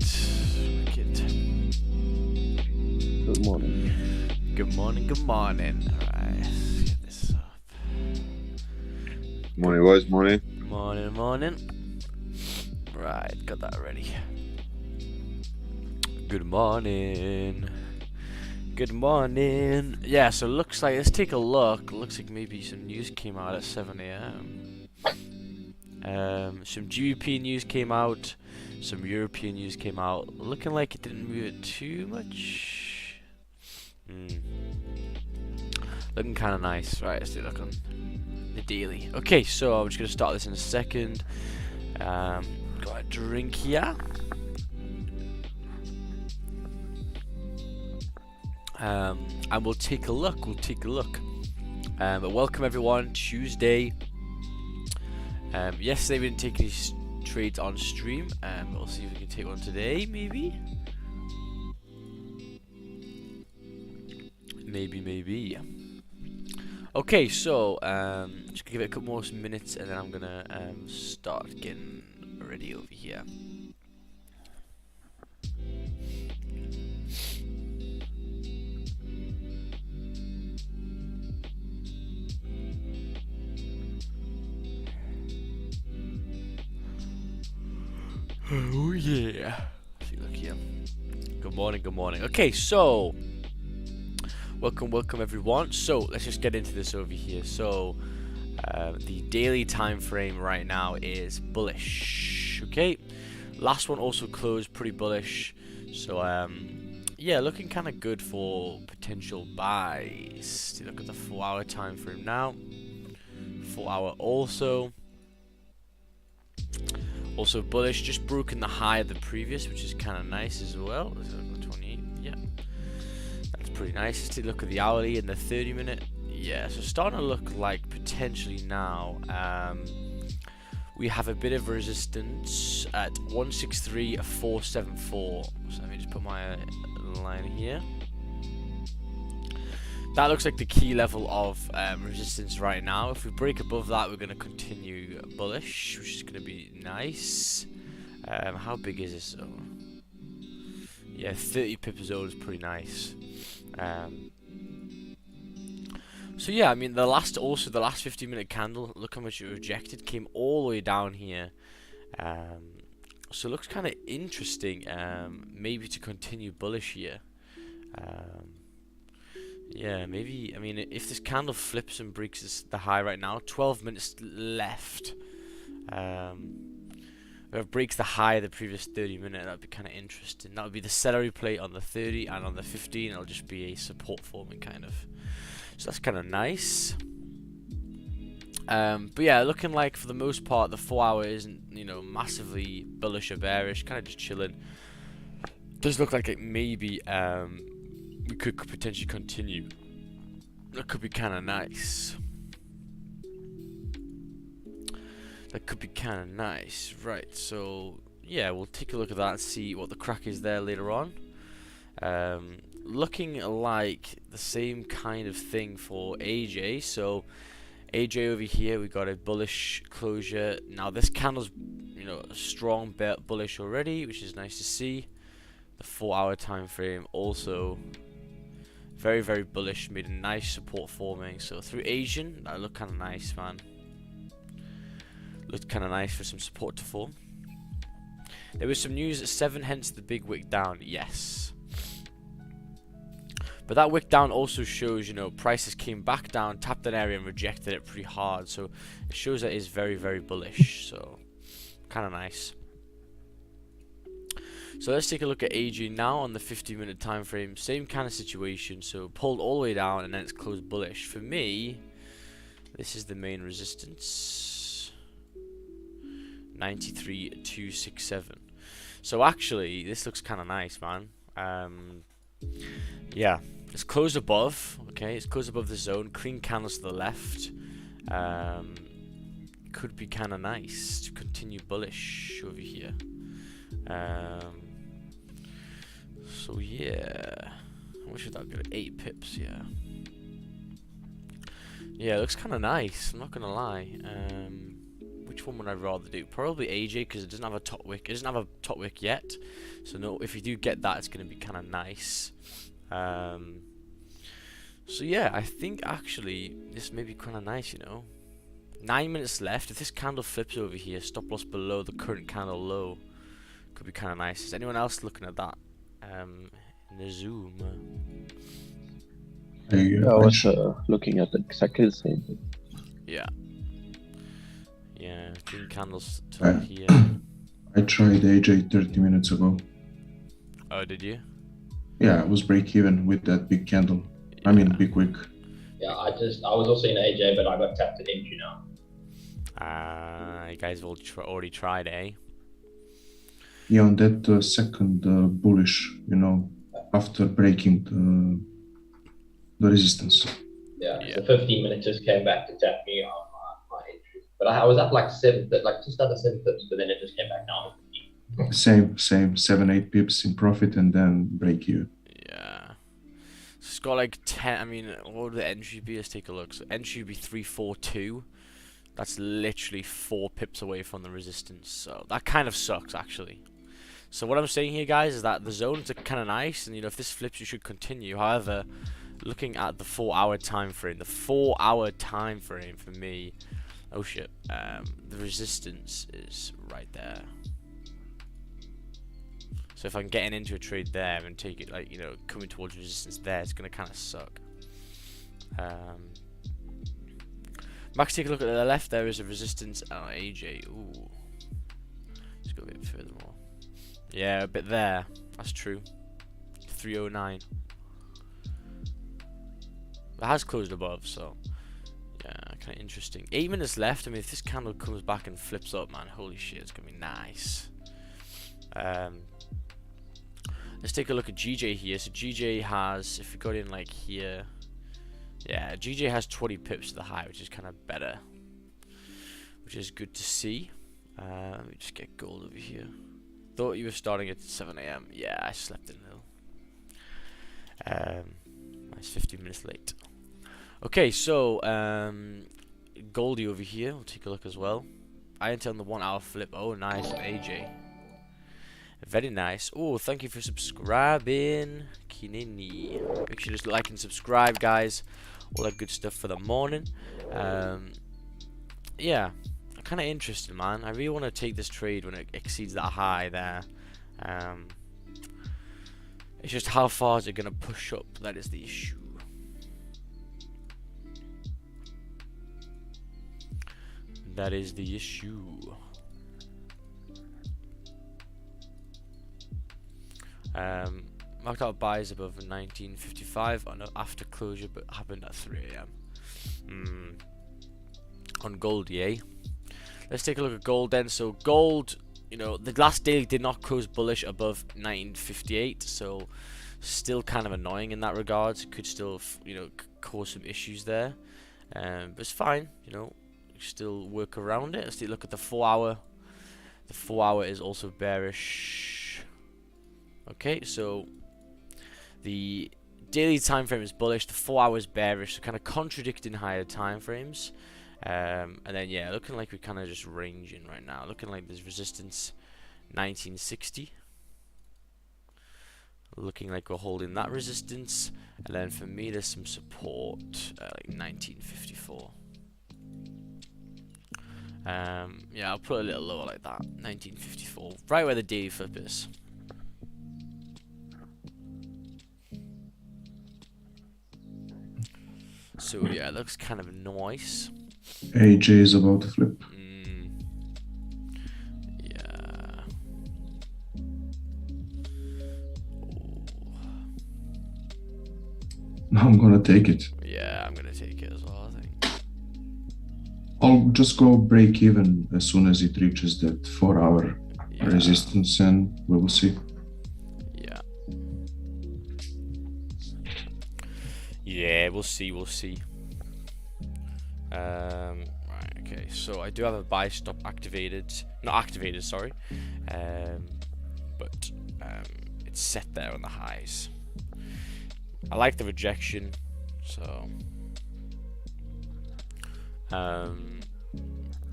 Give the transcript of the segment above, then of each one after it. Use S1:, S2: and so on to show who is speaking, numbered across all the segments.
S1: Wicked.
S2: Good morning.
S1: Good morning, good morning. Alright, let's get this up.
S2: Morning, boys. Morning.
S1: Morning. Right, got that ready. Good morning. Yeah, so looks like, let's take a look. Looks like maybe some news came out at 7 a.m. Some GBP news came out. Some European news came out. Looking like it didn't move it too much. Looking kind of nice. Right, let's take a look on the daily. Okay, so I'm just going to start this in a second. Got a drink here. And we'll take a look. But welcome everyone. Tuesday. Yesterday we didn't take any trades on stream. We'll see if we can take one today, maybe. Maybe. Okay, so just give it a couple more minutes, and then I'm gonna start getting ready over here. Oh yeah. See, look here. Good morning. Okay, so welcome everyone. So let's just get into this over here. So the daily time frame right now is bullish. Okay, last one also closed pretty bullish. So yeah, looking kind of good for potential buys. See, look at the 4-hour time frame now. 4-hour also bullish, just broken the high of the previous, which is kind of nice as well. 28, yeah, that's pretty nice. Let's take a look at the hourly and the 30-minute. Yeah, so starting to look like potentially now we have a bit of resistance at 163.474. So let me just put my line here. That looks like the key level of resistance right now. If we break above that, we're going to continue bullish, which is going to be nice. How big is this? Oh. Yeah, 30 pip zone is pretty nice. So yeah, I mean the last 15-minute candle, look how much it rejected, came all the way down here. So it looks kind of interesting. Maybe to continue bullish here. Yeah, maybe. I mean, if this candle flips and breaks the high right now, 12 minutes left. If it breaks the high of the previous 30-minute, that'd be kind of interesting. That would be the celery plate on the 30, and on the 15, it'll just be a support forming kind of. So that's kind of nice. But yeah, looking like for the most part, the 4-hour isn't, massively bullish or bearish, kind of just chilling. Does look like it maybe we could potentially continue. That could be kind of nice. Right, so yeah, we'll take a look at that and see what the crack is there later on. Looking like the same kind of thing for AJ. So AJ over here, we got a bullish closure. Now this candle's a strong bullish already, which is nice to see. The 4-hour time frame also very, very bullish, made a nice support forming. So through Asian, that looked kind of nice, man. Looked kind of nice for some support to form. There was some news at 7, hence the big wick down. Yes. But that wick down also shows, prices came back down, tapped an area and rejected it pretty hard. So it shows that it's very, very bullish. So kind of nice. So let's take a look at AG now on the 50-minute time frame. Same kind of situation. So pulled all the way down and then it's closed bullish. For me, this is the main resistance. 93.267. So actually, this looks kind of nice, man. Yeah, it's closed above. Okay, it's closed above the zone. Clean candles to the left. Could be kind of nice to continue bullish over here. So yeah, how much would that go? 8 pips, yeah. Yeah, it looks kind of nice, I'm not gonna lie. which one would I rather do? Probably AJ, because it doesn't have a top wick. It doesn't have a top wick yet, so no. If you do get that, it's going to be kind of nice. So yeah, I think actually this may be kind of nice, you know. 9 minutes left. If this candle flips over here, stop loss below the current candle low, could be kind of nice. Is anyone else looking at that in the Zoom?
S2: I was looking at exactly the same thing.
S1: Yeah. Yeah, green candles to here.
S3: I tried AJ 30 minutes ago.
S1: Oh, did you?
S3: Yeah, I was break even with that big candle. I mean, big wick.
S4: Yeah, I was also in AJ, but I got tapped at entry now.
S1: You guys have already tried, eh?
S3: Yeah, on that second bullish, you know, after breaking the resistance.
S4: Yeah, the 15 minutes just came back to tap me on my entry. But I was up like just under 7 pips, but then it just came back down.
S3: Same, 7-8 pips in profit and then break even.
S1: Yeah. It's got like 10. I mean, what would the entry be? Let's take a look. So entry would be 342. That's literally 4 pips away from the resistance. So that kind of sucks, actually. So what I'm saying here, guys, is that the zones are kind of nice, and you know, if this flips, you should continue. However, looking at the 4-hour time frame, for me, oh shit, the resistance is right there. So if I'm getting into a trade there and take it, like, you know, coming towards resistance there, it's gonna kind of suck. Max, take a look at the left. There is a resistance on AJ. Ooh, let's go a bit further more. Yeah, a bit there. That's true. 309. It has closed above, so yeah, kind of interesting. 8 minutes left. I mean, if this candle comes back and flips up, man, holy shit, it's gonna be nice. Let's take a look at GJ here. So GJ has, if we got in like here, yeah, GJ has 20 pips to the high, which is kind of better, which is good to see. Let me just get gold over here. Thought you were starting at 7 AM. Yeah, I slept in though. Nice, 15 minutes late. Okay, so Goldie over here. We'll take a look as well. I enter on the 1 hour flip. Oh, nice, AJ. Very nice. Oh, thank you for subscribing, Kinini. Make sure to just like and subscribe, guys. All that good stuff for the morning. Yeah, kind of interested, man. I really want to take this trade when it exceeds that high there. It's just how far is it going to push up? That is the issue. That is the issue. Marked out buys above 1955 on after closure, but happened at 3 AM. On gold, yay. Let's take a look at gold then. So gold, you know, the last daily did not close bullish above 1958, so still kind of annoying in that regard. It could still, you know, cause some issues there, but it's fine. You know, still work around it. Let's take a look at the 4 hour. The 4 hour is also bearish. Okay, so the daily time frame is bullish, the 4 hours bearish, so kind of contradicting higher time frames. And then yeah, looking like we're kind of just ranging right now. Looking like there's resistance 1960. Looking like we're holding that resistance, and then for me there's some support like 1954. Yeah, I'll put a little lower like that, 1954, right where the daily flip is. So yeah, it looks kind of nice.
S3: AJ is about to flip.
S1: Yeah.
S3: I'm gonna take it.
S1: Yeah, I'm gonna take it as well, I think.
S3: I'll just go break even as soon as it reaches that 4 hour resistance, and we will see.
S1: Yeah. Yeah, we'll see, we'll see. Right, okay, so I do have a buy stop activated. Not activated, sorry. But it's set there on the highs. I like the rejection, so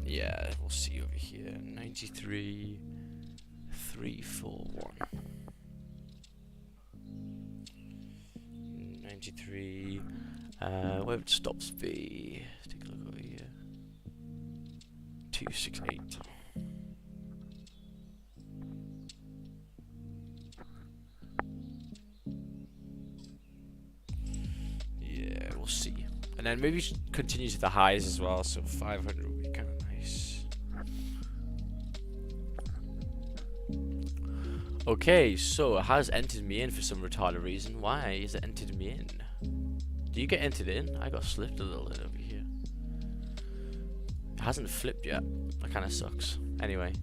S1: Yeah, we'll see over here. 93, 3, 4, 1. 93. Where would stops be? Let's take a look over here. 268. Yeah, we'll see. And then maybe continue to the highs as well, so 500 would be kind of nice. Okay, so it has entered me in for some retarded reason. Why is it entered me in? Do you get entered in? I got slipped a little bit over here. It hasn't flipped yet. That kind of sucks. Anyway,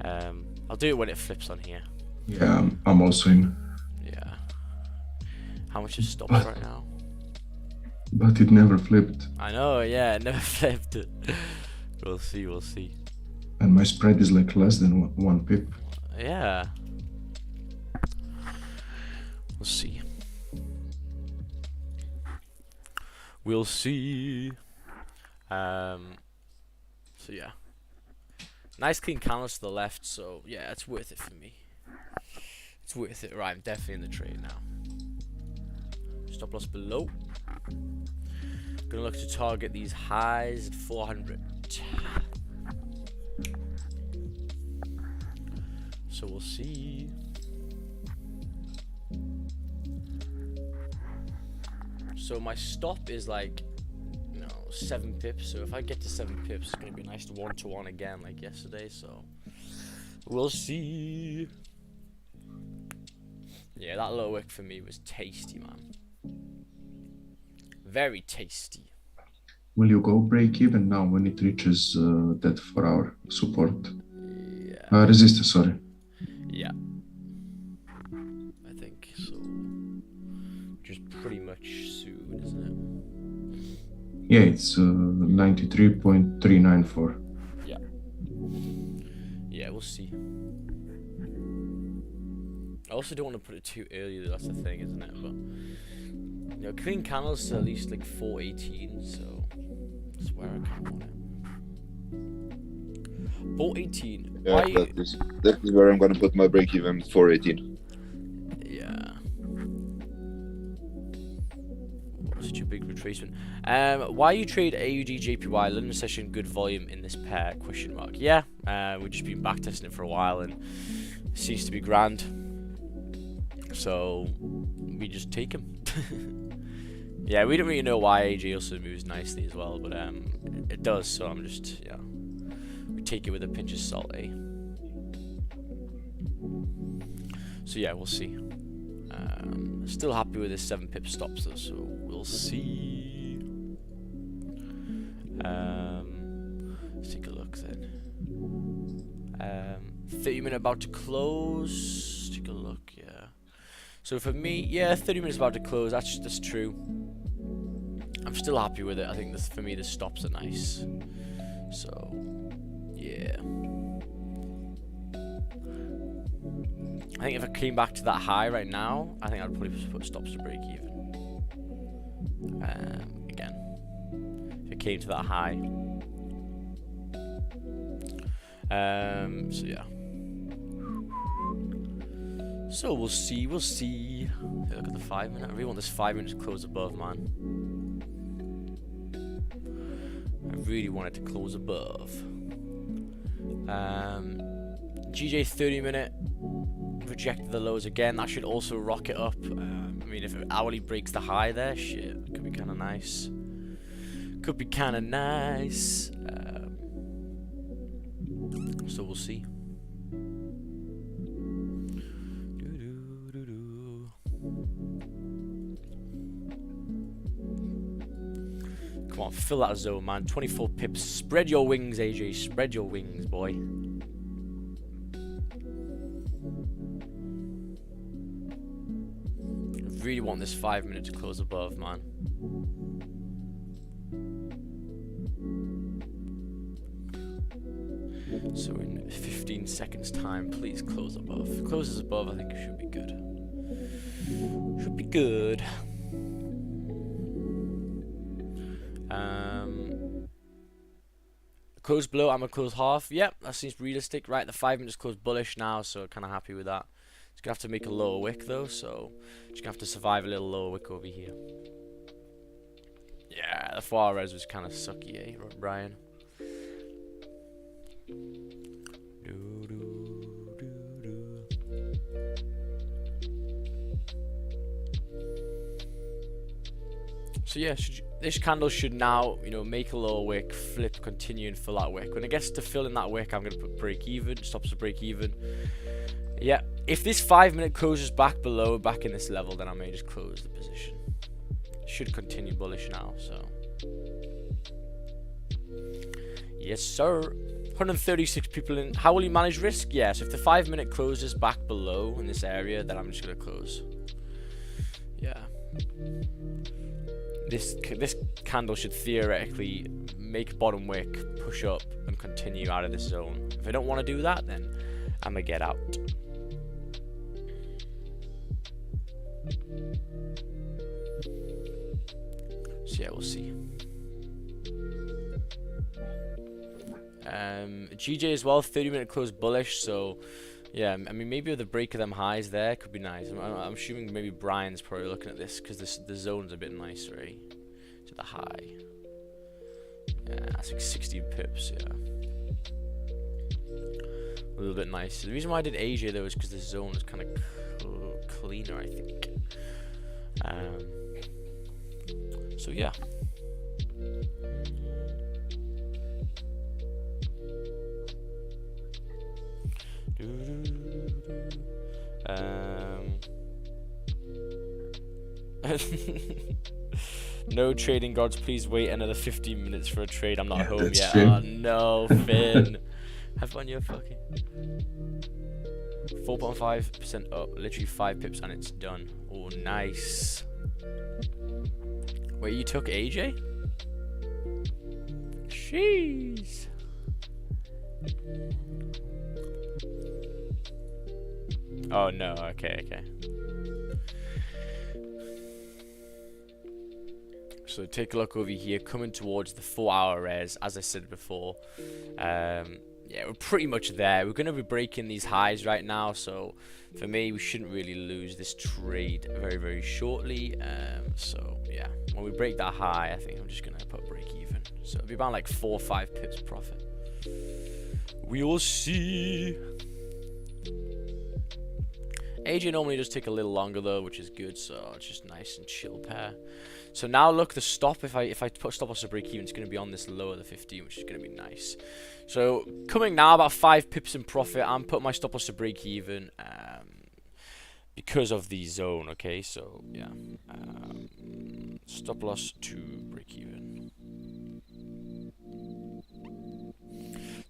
S1: I'll do it when it flips on here.
S3: Yeah, I'm also in.
S1: Yeah. How much is stops right now?
S3: But it never flipped.
S1: I know, yeah, it never flipped. We'll see, we'll see.
S3: And my spread is like less than one pip.
S1: Yeah. We'll see. We'll see. So yeah. Nice clean candles to the left, so yeah, it's worth it for me. It's worth it. Right, I'm definitely in the trade now. Stop loss below. Gonna look to target these highs at 400. So we'll see. So my stop is like, 7 pips. So if I get to 7 pips, it's gonna be a nice 1-to-1 again, like yesterday. So we'll see. Yeah, that low wick for me was tasty, man. Very tasty.
S3: Will you go break even now when it reaches that 4-hour support?
S1: Yeah.
S3: Resistance, sorry.
S1: Yeah. I think so. Just pretty much soon, isn't it?
S3: Yeah, it's 93.394.
S1: Yeah. Yeah, we'll see. I also don't want to put it too early, that's the thing, isn't it? But clean candles to at least like 418, so that's where I kind of want it. 418.
S5: Yeah,
S1: Why?
S5: that is where I'm gonna put my break even 418.
S1: Yeah. Such a big retracement. Why you trade AUD JPY London session good volume in this pair? Question mark. Yeah. We've just been backtesting it for a while and it seems to be grand. So we just take him. Yeah, we don't really know why AJ also moves nicely as well, but it does. So I'm just we take it with a pinch of salt, eh? So yeah, we'll see. Still happy with his 7 pip stops though, so we'll see. Let's take a look then. 30 minute about to close. Take a look, yeah. So for me, yeah, 30 minutes about to close. That's true. I'm still happy with it. I think this, for me, the stops are nice. So yeah. I think if I came back to that high right now, I think I'd probably just put stops to break even. Again, if it came to that high. So yeah. So we'll see. We'll see. Look at the 5 minute. I really want this 5 minutes to close above, man. I really want it to close above. GJ 30 minute. Rejected the lows again. That should also rocket up. I mean, if it hourly breaks the high there, shit, could be kind of nice. Could be kind of nice. So we'll see. Come on, fill that zone, man. 24 pips. Spread your wings, AJ. Spread your wings, boy. Really want this 5 minute to close above, man. So in 15 seconds time, please close above. If it closes above, I think it should be good. Should be good. Close below, I'm gonna close half. Yep, that seems realistic. Right, the 5 minutes closed bullish now, so kind of happy with that. It's gonna have to make a lower wick though, so just gonna have to survive a little lower wick over here. Yeah, the 4 hour res was kind of sucky, eh, Brian? So yeah, this candle should now, you know, make a lower wick, flip, continue, and fill that wick. When it gets to filling that wick, I'm gonna put break even, stops to break even. Yeah, if this 5 minute closes back below, back in this level, then I may just close the position. Should continue bullish now, so. Yes, sir. 136 people in. How will you manage risk? Yeah, so if the 5 minute closes back below in this area, then I'm just gonna close. Yeah. This candle should theoretically make bottom wick, push up, and continue out of this zone. If I don't want to do that, then I'm gonna get out. So yeah, we'll see. GJ as well, 30 minute close bullish, so yeah, I mean maybe with the break of them highs there could be nice. I'm assuming maybe Brian's probably looking at this because the zone's a bit nicer, eh? To the high. Yeah, that's like 60 pips, yeah. A little bit nicer. The reason why I did AJ though is because the zone is kind of cleaner, I think. So yeah. No trading gods, please wait another 15 minutes for a trade. I'm not home yet.
S3: True.
S1: Oh no, Finn. Have fun, your fucking 4.5% up, literally 5 pips and it's done. Oh, nice. Wait, you took AJ? Jeez. Oh no, okay. So take a look over here, coming towards the 4 hour res, as I said before. Yeah, we're pretty much there. We're going to be breaking these highs right now, so for me, we shouldn't really lose this trade very, very shortly. So yeah, when we break that high, I think I'm just going to put break even. So it'll be about like 4 or 5 pips profit. We will see. AJ normally does take a little longer though, which is good, so it's just nice and chill pair. So now look, the stop, if I put stop loss to break even, it's going to be on this low of the 15, which is going to be nice. So coming now about 5 pips in profit, I'm putting my stop loss to break even because of the zone, okay? So yeah, stop loss to break even.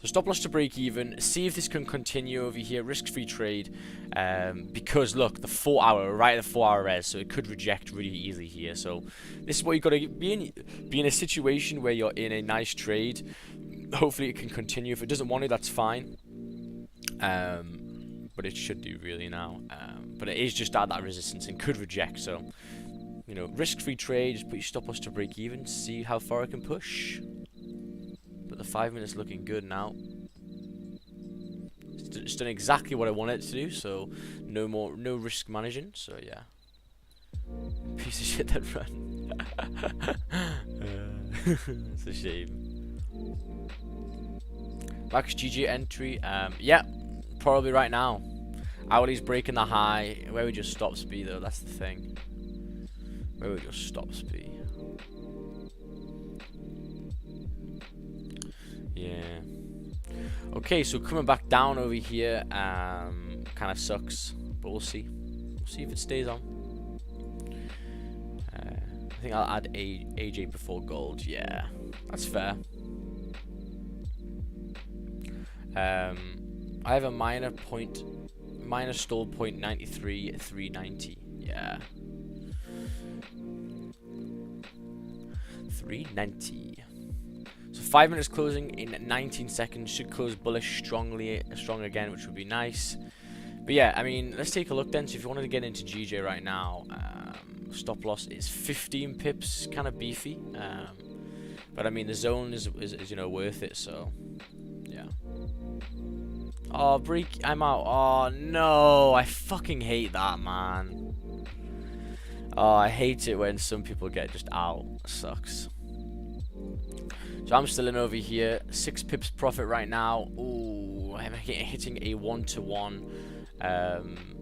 S1: So stop loss to break even, see if this can continue over here, risk-free trade, because look, the 4 hour, right at the 4 hour res, so it could reject really easily here. So this is what you got to be in a situation where you're in a nice trade. Hopefully it can continue. If it doesn't want to, that's fine. But it should do really now. But it is just at that resistance and could reject. So, you know, risk-free trade, just put your stop loss to break even, see how far it can push. But the 5 minutes looking good now. It's done exactly what I wanted it to do, so no risk managing. So yeah, piece of shit that run. It's a shame. Max GG entry. Yeah, probably right now. Hourly's breaking the high. Where would your stops be though? That's the thing. Where would your stops be? Yeah. Okay, so coming back down over here, kind of sucks, but we'll see. We'll see if it stays on. I think I'll add AJ before gold. Yeah, that's fair. I have a minor stall point 93 at 390. Yeah. 390. So 5 minutes closing in 19 seconds, should close bullish strong again, which would be nice. But yeah, I mean, let's take a look then. So if you wanted to get into GJ right now, stop loss is 15 pips, kind of beefy. But I mean, the zone is you know, worth it, so yeah. Oh, I'm out. Oh no, I fucking hate that, man. Oh, I hate it when some people get just out. It sucks. So I'm still in over here. 6 pips profit right now. Ooh, I'm hitting a 1-to-1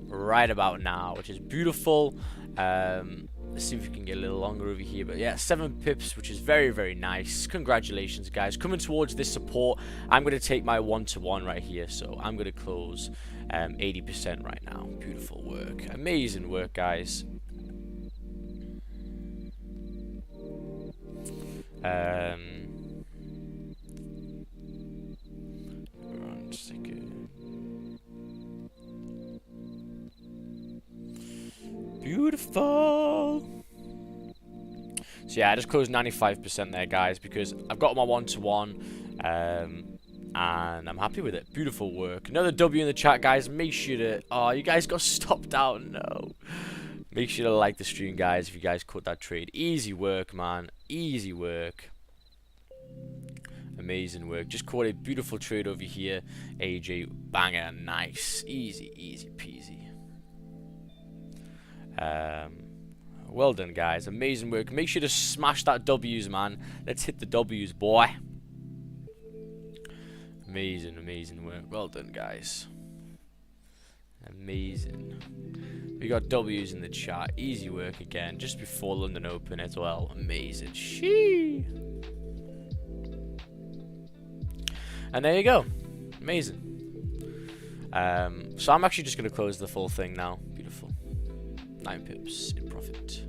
S1: right about now, which is beautiful. Let's see if we can get a little longer over here. But yeah, 7 pips, which is very, very nice. Congratulations, guys. Coming towards this support, I'm going to take my 1-to-1 right here. So I'm going to close 80% right now. Beautiful work. Amazing work, guys. Beautiful. So yeah, I just closed 95% there, guys, because I've got my 1-to-1, and I'm happy with it. Beautiful work. Another W in the chat, guys. Make sure to... Oh, you guys got stopped out. No. Make sure to like the stream, guys, if you guys caught that trade. Easy work, man. Easy work. Amazing work. Just caught a beautiful trade over here. AJ banger. Nice. Easy, easy peasy. Well done, guys. Amazing work. Make sure to smash that W's, man. Let's hit the W's, boy. Amazing, amazing work. Well done, guys. Amazing. We got W's in the chat. Easy work again. Just before London Open as well. Amazing. Shee. And there you go. Amazing. So I'm actually just going to close the full thing now. Beautiful. 9 pips in profit.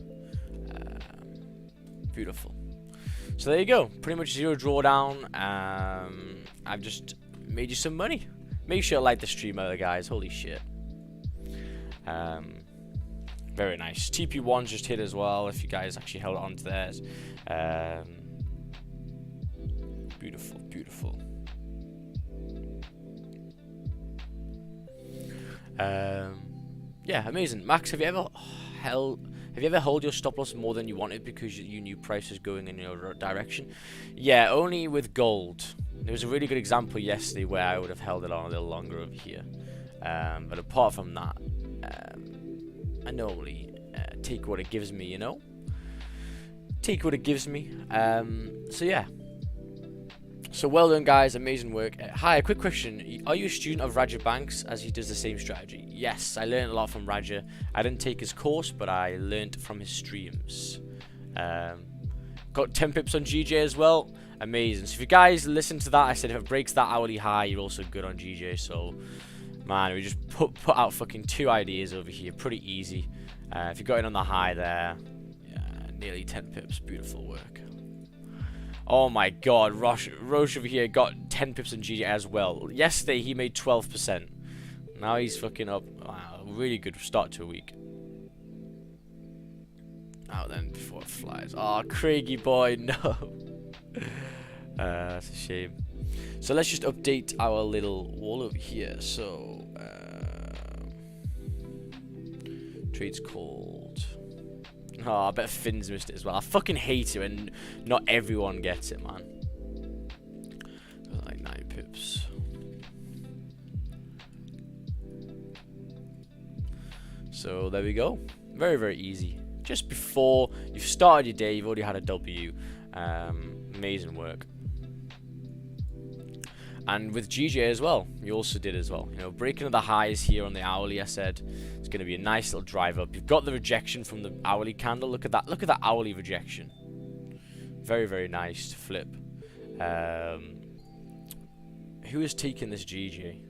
S1: Beautiful. So there you go. Pretty much 0 drawdown. I've just made you some money. Make sure to like the stream, other guys. Holy shit. Very nice. TP1 just hit as well. If you guys actually held on to theirs. Beautiful, beautiful. Yeah, amazing. Max, have you ever held your stop loss more than you wanted because you knew price was going in your direction? Yeah, only with gold. There was a really good example yesterday where I would have held it on a little longer over here. But apart from that, I normally take what it gives me, you know? Take what it gives me. So yeah. So well done, guys. Amazing work. Hi, a quick question. Are you a student of Raja Banks as he does the same strategy? Yes, I learned a lot from Raja. I didn't take his course, but I learned from his streams. Got 10 pips on GJ as well. Amazing. So if you guys listen to that, I said if it breaks that hourly high, you're also good on GJ. So, man, we just put out fucking 2 ideas over here. Pretty easy. If you got in on the high there, yeah, nearly 10 pips. Beautiful work. Oh my god, Roche over here got 10 pips on GJ as well. Yesterday he made 12%. Now he's fucking up. Wow, really good start to a week. Oh, then before it flies. Oh, Craigie boy, no. That's a shame. So let's just update our little wall over here. So, trades called. Oh, I bet Finn's missed it as well. I fucking hate it when not everyone gets it, man. Like 9 pips. So there we go. Very, very easy. Just before you've started your day, you've already had a W. Amazing work. And with GJ as well, you also did as well. You know, breaking of the highs here on the hourly, I said it's going to be a nice little drive up. You've got the rejection from the hourly candle. Look at that. Look at that hourly rejection. Very, very nice to flip. Who is taking this GJ?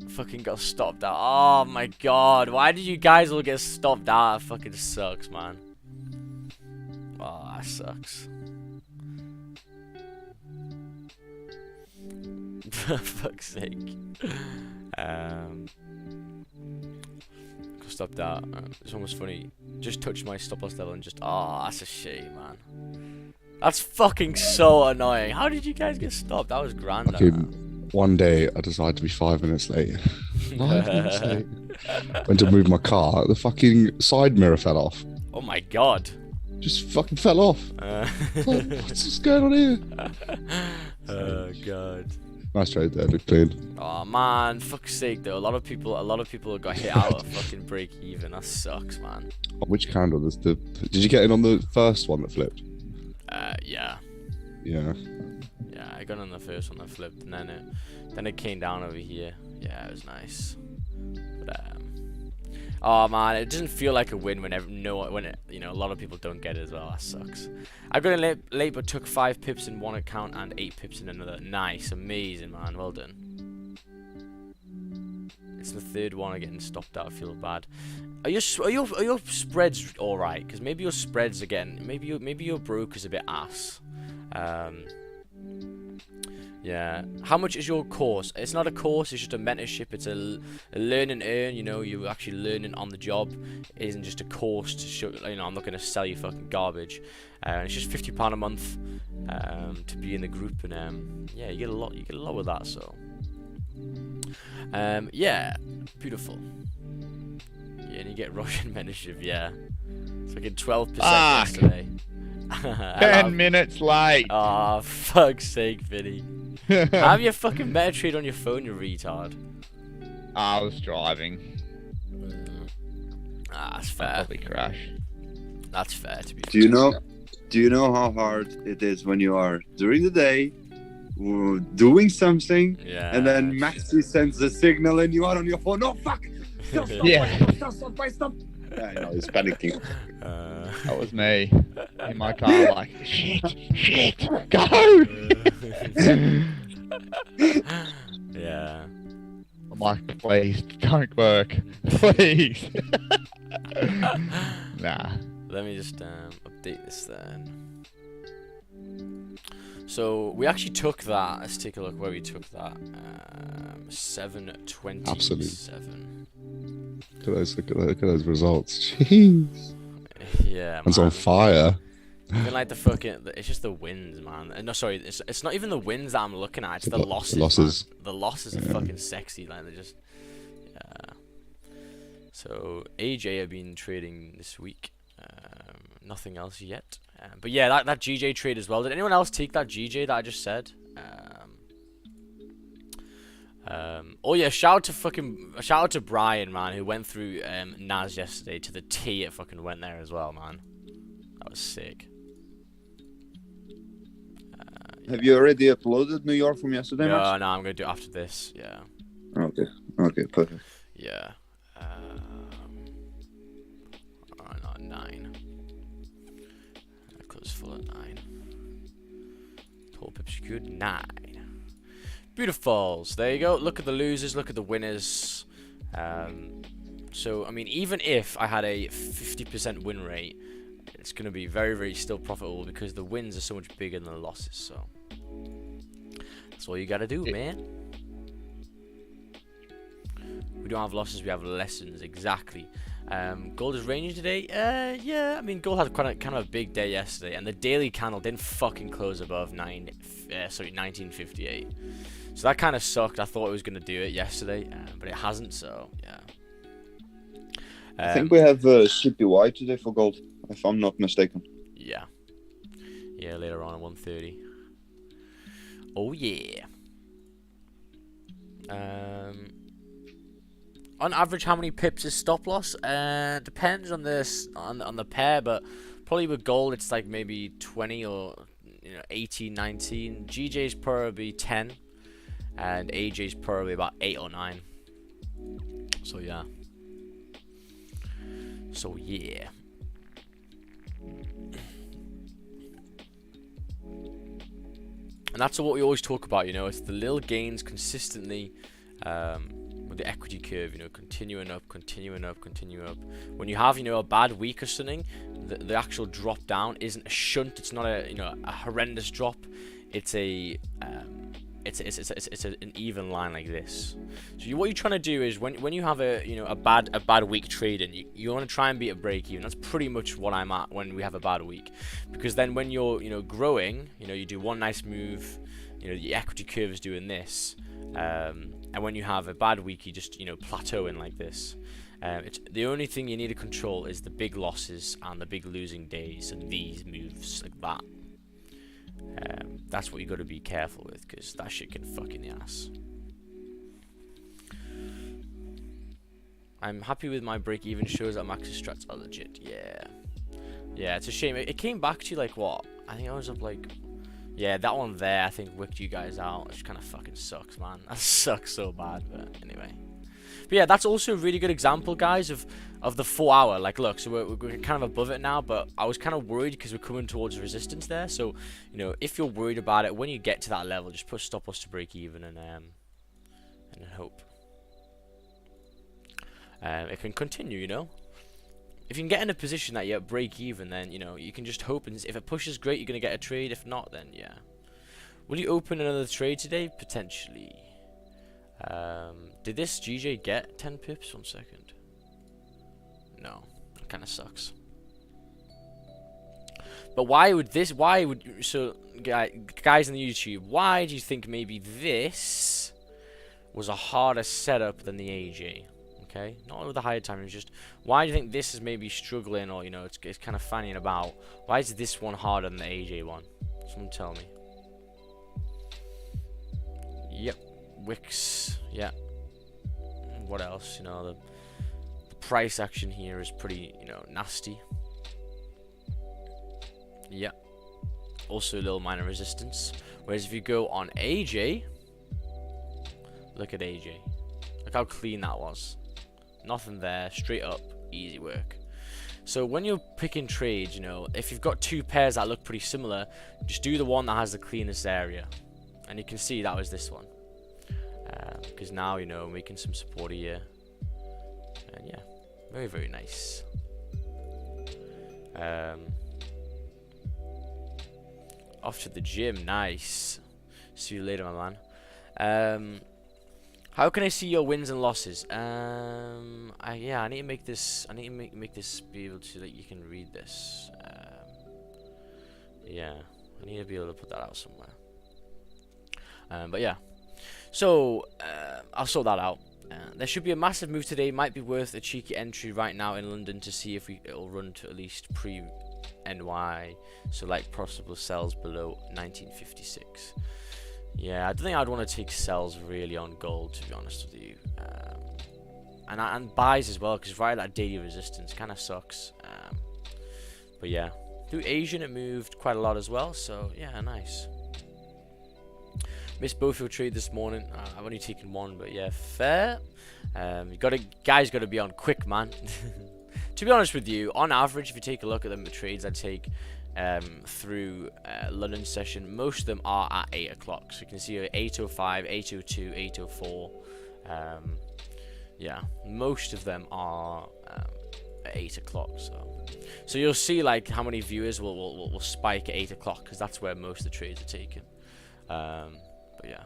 S1: Fucking got stopped out. Oh my god. Why did you guys all get stopped out? That fucking sucks, man. Oh, that sucks. For fuck's sake. Stop that. It's almost funny. Just touched my stop loss level and just... Oh, that's a shame, man. That's fucking so annoying. How did you guys get stopped? That was grand.
S6: One day I decided to be 5 minutes late. 5 minutes late. Went to move my car. The fucking side mirror fell off.
S1: Oh my god.
S6: just fucking fell off. Like, what's going on here?
S1: Oh god.
S6: Nice trade there, looked clean.
S1: Oh man, fuck's sake though. A lot of people got hit out of fucking break even. That sucks, man.
S6: Which candle? Did you get in on the first one that flipped?
S1: Yeah.
S6: Yeah.
S1: Yeah, I got on the first one that flipped, and then it came down over here. Yeah, it was nice. But oh man, it doesn't feel like a win when a lot of people don't get it as well. That sucks. I got in late, but took 5 pips in one account and 8 pips in another. Nice, amazing, man. Well done. It's the third one I'm getting stopped out. I feel bad. Are your spreads all right? Because maybe your spreads again. Maybe your broker's a bit ass. Yeah. How much is your course? It's not a course, it's just a mentorship. It's a learn and earn, you're actually learning on the job. It isn't just a course to show, I'm not going to sell you fucking garbage. It's just £50 a month to be in the group, and yeah, you get a lot with that, so. Yeah, beautiful. Yeah, and you get Russian mentorship, yeah. It's like 12% yesterday.
S7: 10 minutes late.
S1: Oh, fuck's sake, Vinny. Have your fucking Metatrade on your phone, you retard.
S7: I was driving.
S1: That's
S7: I'll
S1: fair.
S7: probably crash.
S1: That's fair to be
S5: Do you know how hard it is when you are during the day doing something,
S1: Yeah.
S5: and then Maxi sends the signal and you are on your phone? No, fuck! Stop,
S7: Yeah.
S5: stop. Yeah, I know, he's panicking.
S7: That was me in my car, like, shit, go!
S1: Yeah.
S7: I'm like, please, don't work, please. Nah.
S1: Let me just update this then. So we actually took that. Let's take a look where we took that. 727.
S6: Absolutely. Look at those results. Jeez.
S1: Yeah,
S6: It's
S1: man.
S6: on fire.
S1: Even like the fucking, it's just the wins, man. No, sorry, it's not even the wins that I'm looking at. It's the losses.
S6: Losses.
S1: Man. The losses are fucking sexy, like they're just, yeah. So AJ have been trading this week. Nothing else yet. But yeah, that GJ trade as well. Did anyone else take that GJ that I just said? Oh yeah, shout out to Brian, man, who went through Naz yesterday to the T. It fucking went there as well, man. That was sick.
S5: Have you already uploaded New York from yesterday, Max?
S1: No, I'm gonna do it after this. Yeah.
S5: Okay, perfect.
S1: Yeah. Alright, not 9. Close full at 9. Total pips secured 9. Beautifuls. There you go. Look at the losers. Look at the winners. So I mean, even if I had a 50% win rate, it's gonna be very, very still profitable because the wins are so much bigger than the losses. So that's all you gotta do, man. We don't have losses, we have lessons. Exactly. Gold is ranging today. Yeah. I mean, gold had kind of a big day yesterday, and the daily candle didn't fucking close above 1958. So that kind of sucked. I thought it was gonna do it yesterday, but it hasn't. So yeah.
S5: I think we have CPY today for gold, if I'm not mistaken.
S1: Yeah. Yeah, later on at 1:30. Oh yeah. On average, how many pips is stop loss? Depends on this on the pair, but probably with gold it's like maybe 20 or 18, 19. GJ's probably 10, and AJ's probably about 8 or 9. So yeah. So yeah. And that's what we always talk about, it's the little gains consistently with the equity curve, continuing up. When you have, a bad week or something, the actual drop down isn't a shunt. It's not a horrendous drop. It's an even line like this. So what you're trying to do is when you have a bad week trading, you want to try and beat a break even. That's pretty much what I'm at when we have a bad week, because then when you're growing, you do one nice move, the equity curve is doing this, And when you have a bad week, you just, you know, plateau in like this. It's the only thing you need to control is the big losses and the big losing days and these moves like that. That's what you got to be careful with, because that shit can fuck in the ass. I'm happy with my break-even. Shows that Max's strats are legit. Yeah, it's a shame. It came back to like what? I think I was up like, yeah, that one there I think wicked you guys out, which kind of fucking sucks, man. That sucks so bad, but anyway. But yeah, that's also a really good example, guys, of the 4 hour. Like, look, so we're kind of above it now, but I was kind of worried because we're coming towards resistance there. So, you know, if you're worried about it, when you get to that level, just put stop loss to break even and hope it can continue. You know, if you can get in a position that you're at break even, then you know you can just hope, and if it pushes, great, you're gonna get a trade. If not, then yeah. Will you open another trade today? Potentially. Did this GJ get 10 pips? 1 second. No, it kind of sucks. But why would so guys on the YouTube, why do you think maybe this was a harder setup than the AJ? Okay, not with the higher time, it's just why do you think this is maybe struggling, or you know, it's kind of fanning about? Why is this one harder than the AJ one? Someone tell me. Yep, wicks. Yeah. What else? You know, the price action here is pretty, you know, nasty. Yeah. Also a little minor resistance. Whereas if you go on AJ, look at AJ. Look how clean that was. Nothing there, straight up, easy work. So when you're picking trades, you know, if you've got two pairs that look pretty similar, just do the one that has the cleanest area. And you can see that was this one. Because now, you know, making some support here. And yeah, very, very nice. Off to the gym, nice. See you later, my man. How can I see your wins and losses? Yeah, I need to make this. I need to make this be able to, like, you can read this. Yeah, I need to be able to put that out somewhere. But yeah. So, I'll sort that out. There should be a massive move today. Might be worth a cheeky entry right now in London to see if it'll run to at least pre-NY. So, like, possible sells below 1956. Yeah, I don't think I'd want to take sells really on gold, to be honest with you. And buys as well, because right at that daily resistance kind of sucks. But yeah, through Asian it moved quite a lot as well. So, yeah, nice. Missed both your trade this morning. I've only taken one, but yeah, fair. Guys got to be on quick, man. To be honest with you, on average, if you take a look at them, the trades I take through London session, most of them are at 8 o'clock. So you can see 8:05, 8:02, 8:04. Yeah, most of them are at 8 o'clock. So you'll see like how many viewers will spike at 8 o'clock, because that's where most of the trades are taken. But yeah,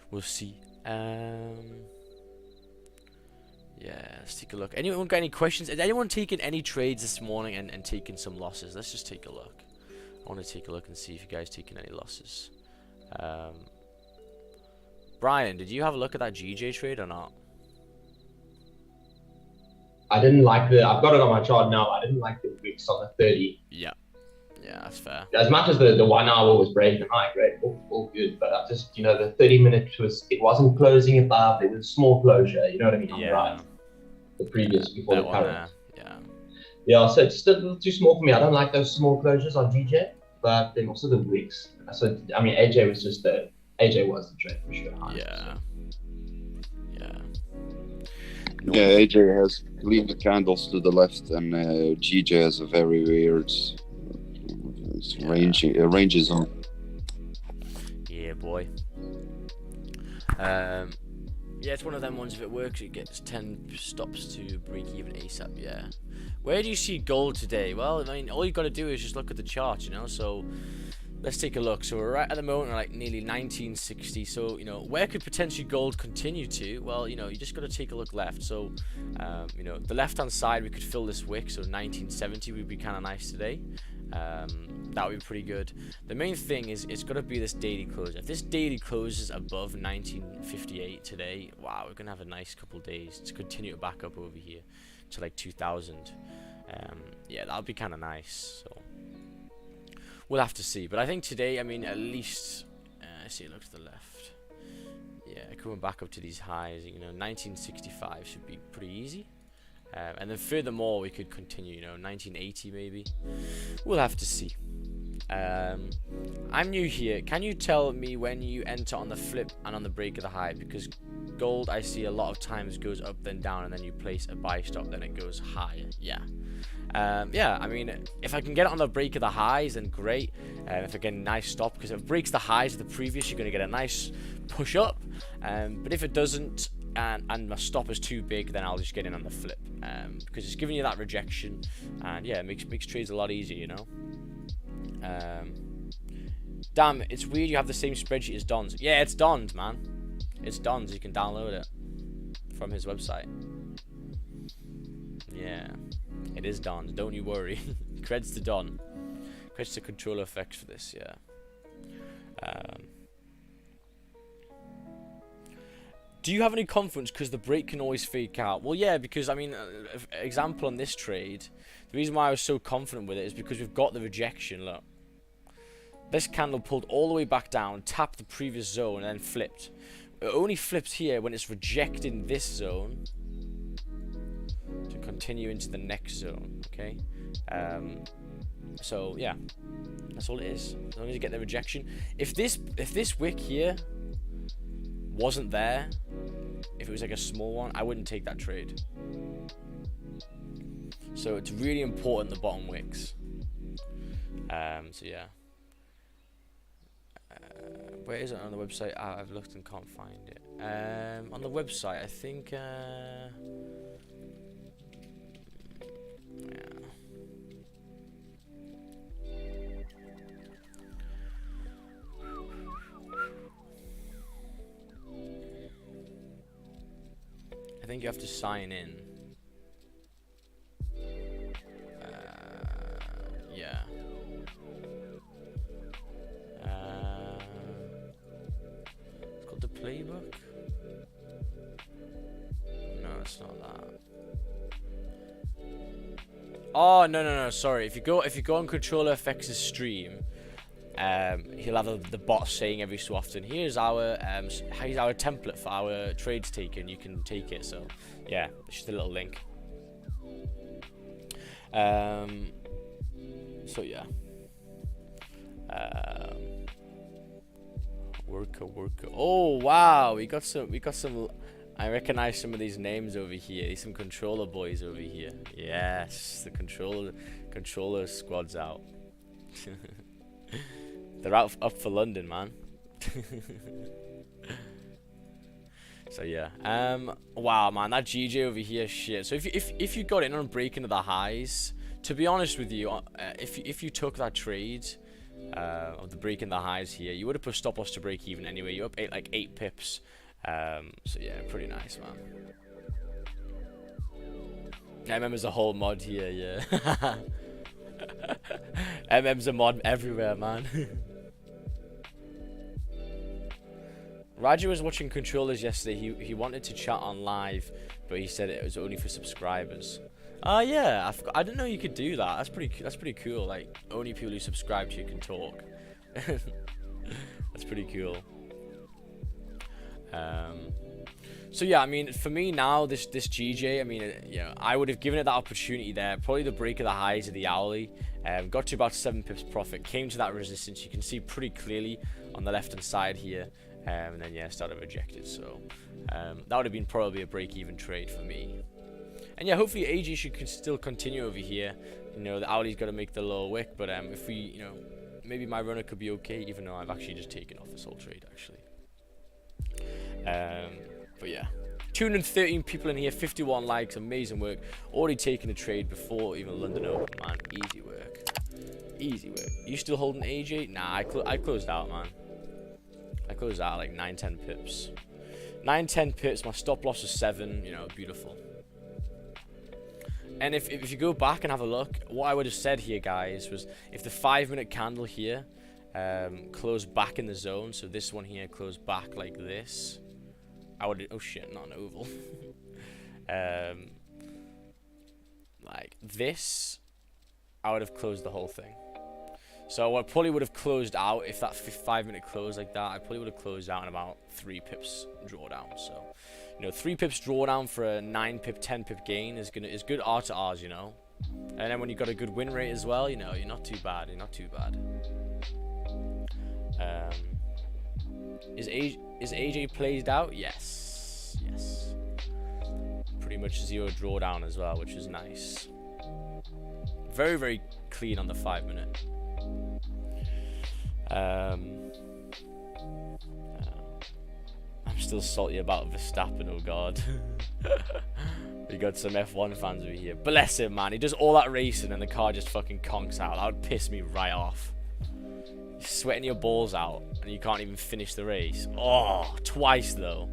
S1: we'll see. Yeah, let's take a look. Anyone got any questions? Has anyone taken any trades this morning and taken some losses? Let's just take a look. I want to take a look and see if you guys taken any losses. Brian, did you have a look at that GJ trade or not?
S4: I didn't like I've got it on my chart now. I didn't like the wicks on the 30.
S1: Yeah, that's fair.
S4: As much as the 1 hour was breaking high, great, all good. But I just, you know, the 30-minute it wasn't closing above. It was small closure. You know what I mean?
S1: Yeah.
S4: Right. The previous before the current.
S1: Yeah.
S4: Yeah. So it's still a little too small for me. I don't like those small closures on GJ, but then also the wicks. So I mean, AJ was the trade for sure. 100%.
S1: Yeah.
S5: Yeah, AJ has clean candles to the left, and GJ has a very weird ranges on.
S1: Yeah, boy. Yeah, it's one of them ones. If it works, it gets 10 stops to break even ASAP. Yeah. Where do you see gold today? Well, I mean, all you got to do is just look at the chart, you know. So let's take a look. So we're right at the moment like nearly 1960. So, you know, where could potentially gold continue to? Well, you know, you just got to take a look left. So, you know, the left-hand side, we could fill this wick. So 1970 would be kind of nice today. That would be pretty good. The main thing is it's got to be this daily close. If this daily closes above 1958 today, wow, we're gonna have a nice couple days to continue to back up over here to like 2000. Yeah, that would be kind of nice. So we'll have to see. But I think today, I mean, at least see, look to the left. Yeah, coming back up to these highs, you know, 1965 should be pretty easy. And then furthermore, we could continue, you know, 1980 maybe. We'll have to see. I'm new here. Can you tell me when you enter on the flip and on the break of the high? Because gold, I see a lot of times goes up then down, and then you place a buy stop, then it goes higher. Yeah. Yeah, I mean, if I can get it on the break of the highs, then great. If I get a nice stop, because if it breaks the highs of the previous, you're going to get a nice push up. But if it doesn't, and my stop is too big, then I'll just get in on the flip. Because it's giving you that rejection, and yeah, it makes trades a lot easier, you know. Damn, it's weird you have the same spreadsheet as Don's. Yeah, it's Don's, man. It's Don's. You can download it from his website. Yeah, it is Don's. Don't you worry. Creds to Don. Creds to Controller Effects for this. Yeah. Do you have any confidence because the break can always fake out? Well, yeah, because, I mean, example on this trade, the reason why I was so confident with it is because we've got the rejection, look. This candle pulled all the way back down, tapped the previous zone, and then flipped. It only flips here when it's rejecting this zone to continue into the next zone, okay? So, yeah, that's all it is. As long as you get the rejection. If this wick here wasn't there, if it was like a small one, I wouldn't take that trade. So it's really important, the bottom wicks. So yeah. Where is it on the website? I've looked and can't find it. On the website, I think. Yeah. I think you have to sign in. Yeah. It's called the playbook. No, it's not that. Oh no! Sorry. If you go on Controller FX's stream, he'll have the bot saying every so often, here's our template for our trades taken. You can take it. So yeah, it's just a little link. So yeah. Worker. Oh wow, we got some. I recognize some of these names over here. These some controller boys over here. Yes, the controller squad's out. They're up for London, man. So yeah. Wow, man, that GJ over here, shit. So if you got in on breaking of the highs, to be honest with you, if you took that trade of the breaking the highs here, you would have put stop loss to break even anyway. You're up like 8 pips. So yeah, pretty nice, man. MM's a whole mod here, yeah. MM's a mod everywhere, man. Raja was watching controllers yesterday. He wanted to chat on live, but he said it was only for subscribers. Yeah, I didn't know you could do that. That's pretty cool. Like, only people who subscribe to you can talk. That's pretty cool. So yeah, I mean, for me now, this GJ, I mean, yeah, I would have given it that opportunity there. Probably the break of the highs of the hourly. Got to about 7 pips profit. Came to that resistance. You can see pretty clearly on the left hand side here. And then yeah, started rejected. So that would have been probably a break-even trade for me. And yeah, hopefully AG should still continue over here. You know, the hourly's got to make the lower wick, but if we, you know, maybe my runner could be okay, even though I've actually just taken off this whole trade actually. But yeah, 213 people in here, 51 likes, amazing work. Already taken a trade before even London Open, man. Easy work. Easy work. You still holding AJ? Nah, I closed out, man. I closed out like 9-10 pips. 9-10 pips. My stop loss was 7. You know, beautiful. And if you go back and have a look, what I would have said here, guys, was if the 5-minute candle here closed back in the zone, so this one here closed back like this, I would, oh shit, not an oval. Like this, I would have closed the whole thing. So I probably would have closed out, if that 5-minute close like that, I probably would have closed out in about 3 pips drawdown. So, you know, 3 pips drawdown for a 9 pip, 10 pip gain is good R to R's, you know. And then when you've got a good win rate as well, you know, you're not too bad. You're not too bad. Is AJ played out? Yes. Yes. Pretty much 0 drawdown as well, which is nice. Very, very clean on the 5-minute. I'm still salty about Verstappen, oh god. We got some F1 fans over here. Bless him, man. He does all that racing and the car just fucking conks out. That would piss me right off. You're sweating your balls out and you can't even finish the race. Oh, twice though.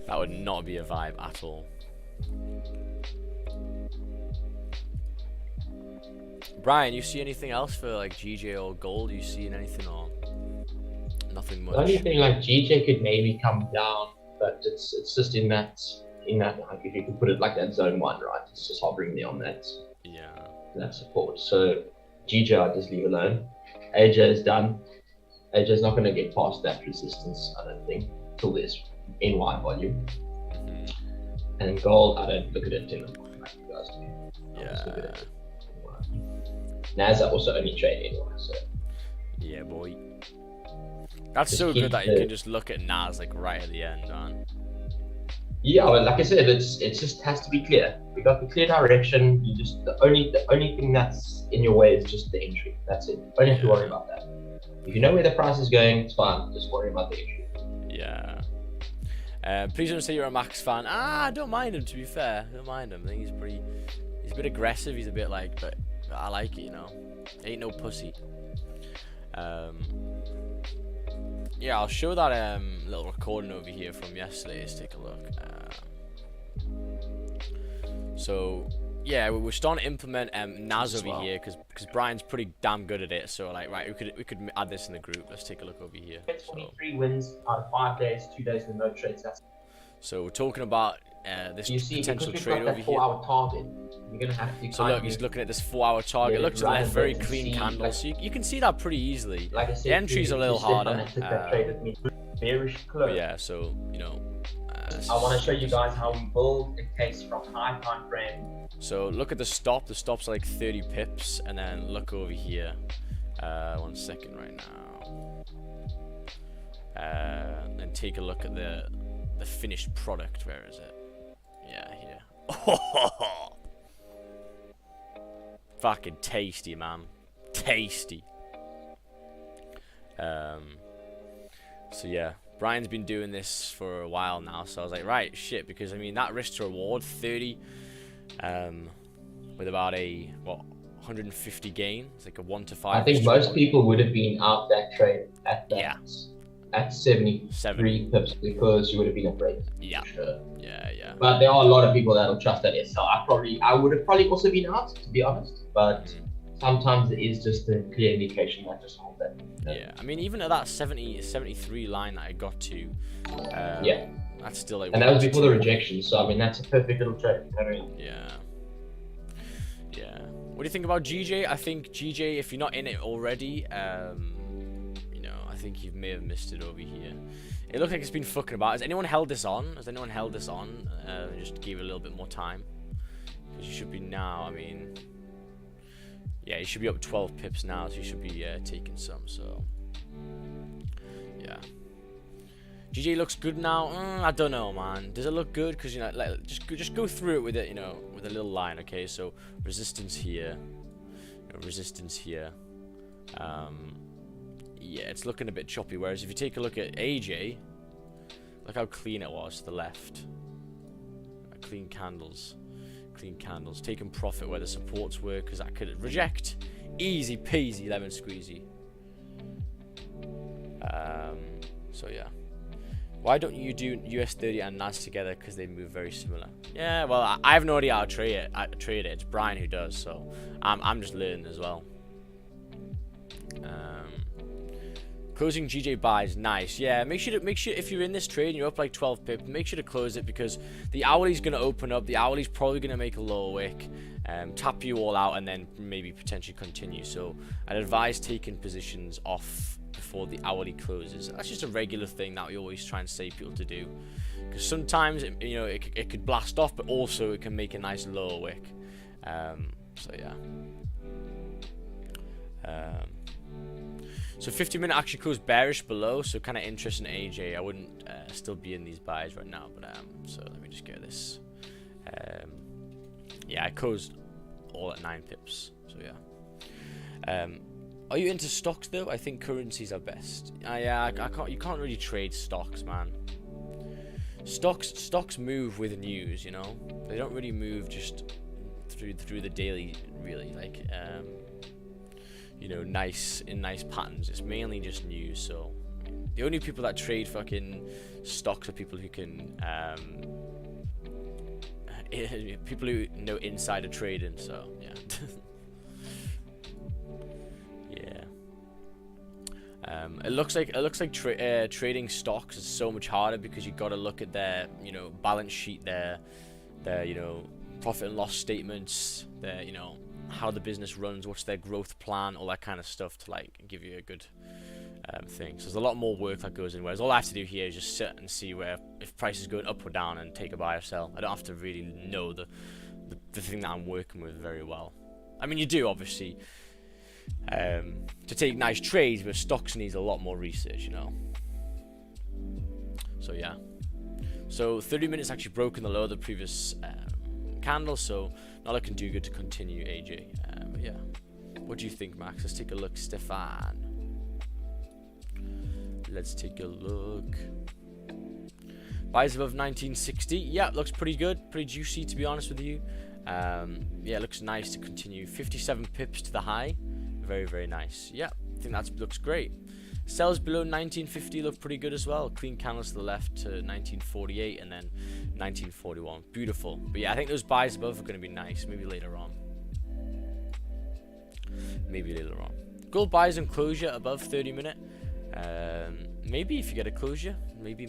S1: That would not be a vibe at all. Brian, you see anything else for like GJ or Gold? You seeing anything or nothing much?
S4: The only thing like GJ could maybe come down, but it's just in that like if you could put it like that zone 1, right? It's just hovering there on that support. So GJ I just leave alone. AJ is done. AJ is not going to get past that resistance, I don't think, till there's NY volume. And Gold, I don't look at it in like you guys do. I just look at it. Nas I also only trade anyway, so
S1: yeah, boy. That's so good that you can just look at Nas like right at the end, man.
S4: Yeah, but like I said, it just has to be clear. You got the clear direction. You just the only thing that's in your way is just the entry. That's it. Don't have to worry about that. If you know where the price is going, it's fine. Just worry about the entry.
S1: Yeah. Please don't say you're a Max fan. I don't mind him, to be fair. I don't mind him. I think he's a bit aggressive. He's a bit like, but I like it, you know. Ain't no pussy. Yeah, I'll show that little recording over here from yesterday. Let's take a look. So yeah, we're starting to implement Nas over here because Brian's pretty damn good at it. So like, right, we could add this in the group. Let's take a look over here.
S4: 23 wins out of 5 days, 2 days with no trades.
S1: So we're talking about this potential trade over here.
S4: 4-hour target. You're gonna have to.
S1: So look, he's looking at this 4-hour target. Look at that very clean candle. So you can see that pretty easily.
S4: Like I said,
S1: the entry's a little harder.
S4: Very close.
S1: Yeah, so you know.
S4: I want to show you guys how we build a case from high time frame.
S1: So look at the stop. The stop's like 30 pips, and then look over here. 1 second right now. And take a look at the finished product. Where is it? Yeah, here. Oh, fucking tasty, man. Tasty. So yeah, Brian's been doing this for a while now, so I was like, right, shit, because I mean that risk to reward 30 with about a 150 gain. It's like a 1 to 5.
S4: I think most people would have been out that trade at that at 73 pips because you would have been afraid.
S1: Yeah.
S4: Sure.
S1: Yeah.
S4: But there are a lot of people that will trust that SL. I would have probably also been out, to be honest. But sometimes it is just a clear indication that just hold that.
S1: Yeah, I mean, even at that 73 line that I got to, that's still like.
S4: And that was before the rejection, so I mean, that's a perfect little trade. You know what I mean?
S1: Yeah. What do you think about GJ? I think GJ, if you're not in it already, you know, I think you may have missed it over here. It looks like it's been fucking about. Has anyone held this on? Just give it a little bit more time, because you should be now. I mean. Yeah, you should be up 12 pips now, so you should be taking some. So, yeah. GJ looks good now. I don't know, man. Does it look good? Because you know, like, just go through it with it, you know, with a little line. Okay, so resistance here, resistance here. Yeah, it's looking a bit choppy. Whereas if you take a look at AJ, look how clean it was to the left. Clean candles. Taking profit where the supports were, because that could reject. Easy peasy lemon squeezy. So yeah, Why don't you do US30 and NAS together? Because they move very similar. Yeah, well, I have no idea how to trade it. It's Brian who does, so I'm just learning as well. Closing GJ buys, nice. Yeah, make sure if you're in this trade and you're up like 12 pips, make sure to close it, because the hourly's gonna open up. The hourly's probably gonna make a lower wick, tap you all out, and then maybe potentially continue. So I'd advise taking positions off before the hourly closes. That's just a regular thing that we always try and say people to do, because sometimes it could blast off, but also it can make a nice lower wick. So yeah. So 50-minute actually closed bearish below, so kind of interesting AJ. I wouldn't still be in these buys right now, but so let me just get this. Yeah, I closed all at 9 pips, so yeah. Are you into stocks though? I think currencies are best. Yeah, you can't really trade stocks, man. Stocks move with news, you know. They don't really move just through the daily, really. Like nice patterns. It's mainly just news. So the only people that trade fucking stocks are people who can people who know insider trading. So yeah. Yeah. It looks like trading stocks is so much harder, because you got to look at their balance sheet, their profit and loss statements, their how the business runs, what's their growth plan, all that kind of stuff to like give you a good thing. So there's a lot more work that goes in, whereas all I have to do here is just sit and see if price is going up or down and take a buy or sell. I don't have to really know the thing that I'm working with very well. I mean, you do obviously to take nice trades, but stocks needs a lot more research, So yeah. So 30 minutes actually broken the low of the previous candle, so not looking too good to continue, AJ. But yeah, what do you think, Max? Let's take a look. Stefan, let's take a look. Buys above 1960. Yeah, looks pretty good, pretty juicy, to be honest with you. Yeah, it looks nice to continue. 57 pips to the high, very, very nice. Yeah, I think that looks great. Sells below 1950 look pretty good as well. Clean candles to the left to 1948 and then 1941. Beautiful. But yeah, I think those buys above are going to be nice. Maybe later on. Gold buys and closure above 30 minute. Maybe if you get a closure. Maybe.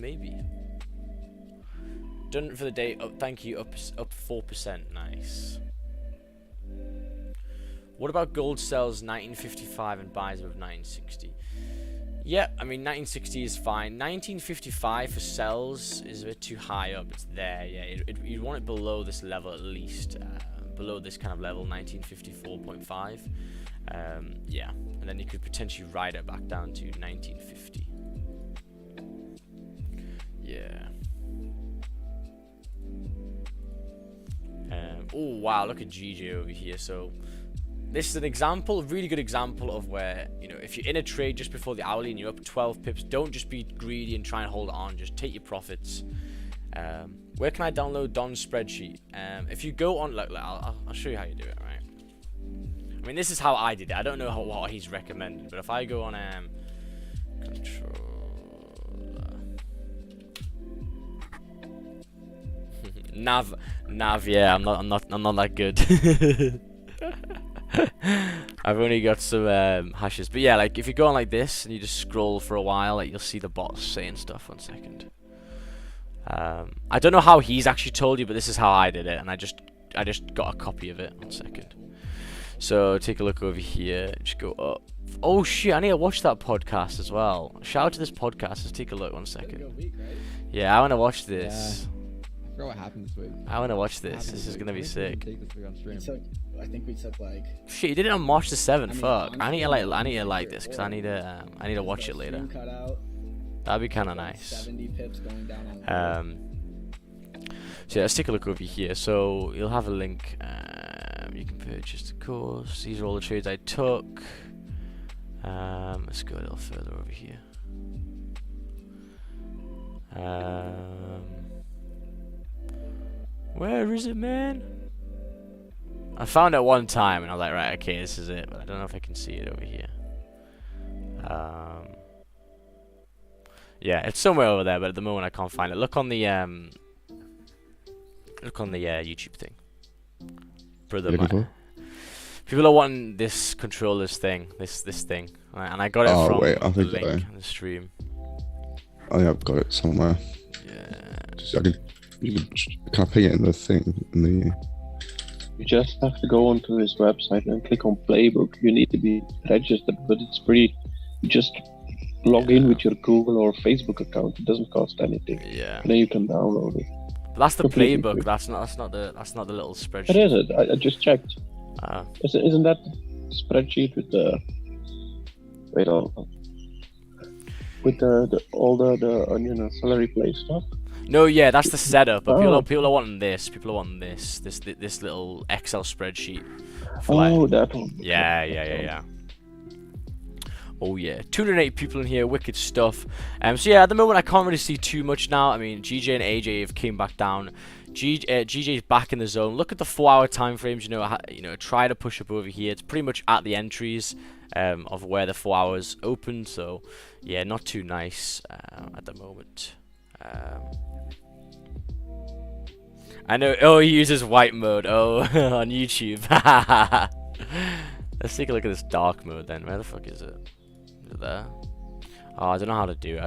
S1: Done for the day. Oh, thank you. Up 4%. Nice. What about gold sells 1955 and buys above 1960? Yeah, I mean 1960 is fine. 1955 for sells is a bit too high up. It's there, yeah. You'd want it below this level at least, below this kind of level, 1954.5. Yeah, and then you could potentially ride it back down to 1950. Yeah. Oh wow, look at GJ over here. So this is an example, a really good example of where, if you're in a trade just before the hourly and you're up 12 pips, don't just be greedy and try and hold it on. Just take your profits. Where can I download Don's spreadsheet? If you go on, I'll show you how you do it, right? I mean, this is how I did it. I don't know what he's recommended, but if I go on control. Nav, yeah, I'm not that good. I've only got some hashes, but yeah, like if you go on like this and you just scroll for a while, like you'll see the bots saying stuff. 1 second. I don't know how he's actually told you, but this is how I did it, and I just got a copy of it. 1 second. So take a look over here. Just go up. Oh shit! I need to watch that podcast as well. Shout out to this podcast. Let's take a look. 1 second.
S8: Week, right?
S1: Yeah, I want to watch this.
S8: Yeah. I forgot what happened this week.
S1: I want to watch this. This is gonna be sick.
S8: I think we took like.
S1: Shit, you did it on March the 7th.
S8: I mean,
S1: Fuck. I need to
S8: honestly,
S1: like this because I need to watch it later. That'd be kind of nice.
S8: 70 pips going down on.
S1: So yeah, let's take a look over here. So you'll have a link. You can purchase the course. These are all the trades I took. Let's go a little further over here. Where is it, man? I found it one time and I was like, right, okay, this is it. But I don't know if I can see it over here. Yeah, it's somewhere over there, but at the moment I can't find it. Look on the YouTube thing. Brother, people are wanting this controllers thing, this thing, and I got it from the link in the stream.
S6: Oh yeah, I've got it somewhere.
S1: Yeah.
S6: Can I ping it in the thing?
S2: You just have to go onto his website and click on Playbook. You need to be registered, but it's free. You just log in with your Google or Facebook account. It doesn't cost anything.
S1: Yeah.
S2: And then you can download it.
S1: But that's the
S2: Completely
S1: playbook.
S2: free.
S1: That's not the little spreadsheet.
S2: What is it? I just checked.
S1: Ah.
S2: Isn't that the spreadsheet with the all the salary play stuff?
S1: No, yeah, that's the setup. But people are wanting this. People are wanting this little Excel spreadsheet.
S2: That one.
S1: Yeah. Oh yeah, 208 people in here, wicked stuff. So yeah, at the moment I can't really see too much now. I mean, GJ and AJ have came back down. GJ's back in the zone. Look at the 4-hour time frames. You know, try to push up over here. It's pretty much at the entries of where the 4 hours opened. So yeah, not too nice at the moment. I know. Oh, he uses white mode. Oh, on YouTube. Let's take a look at this dark mode then. Where the fuck is it? Is it there? Oh, I don't know how to do it.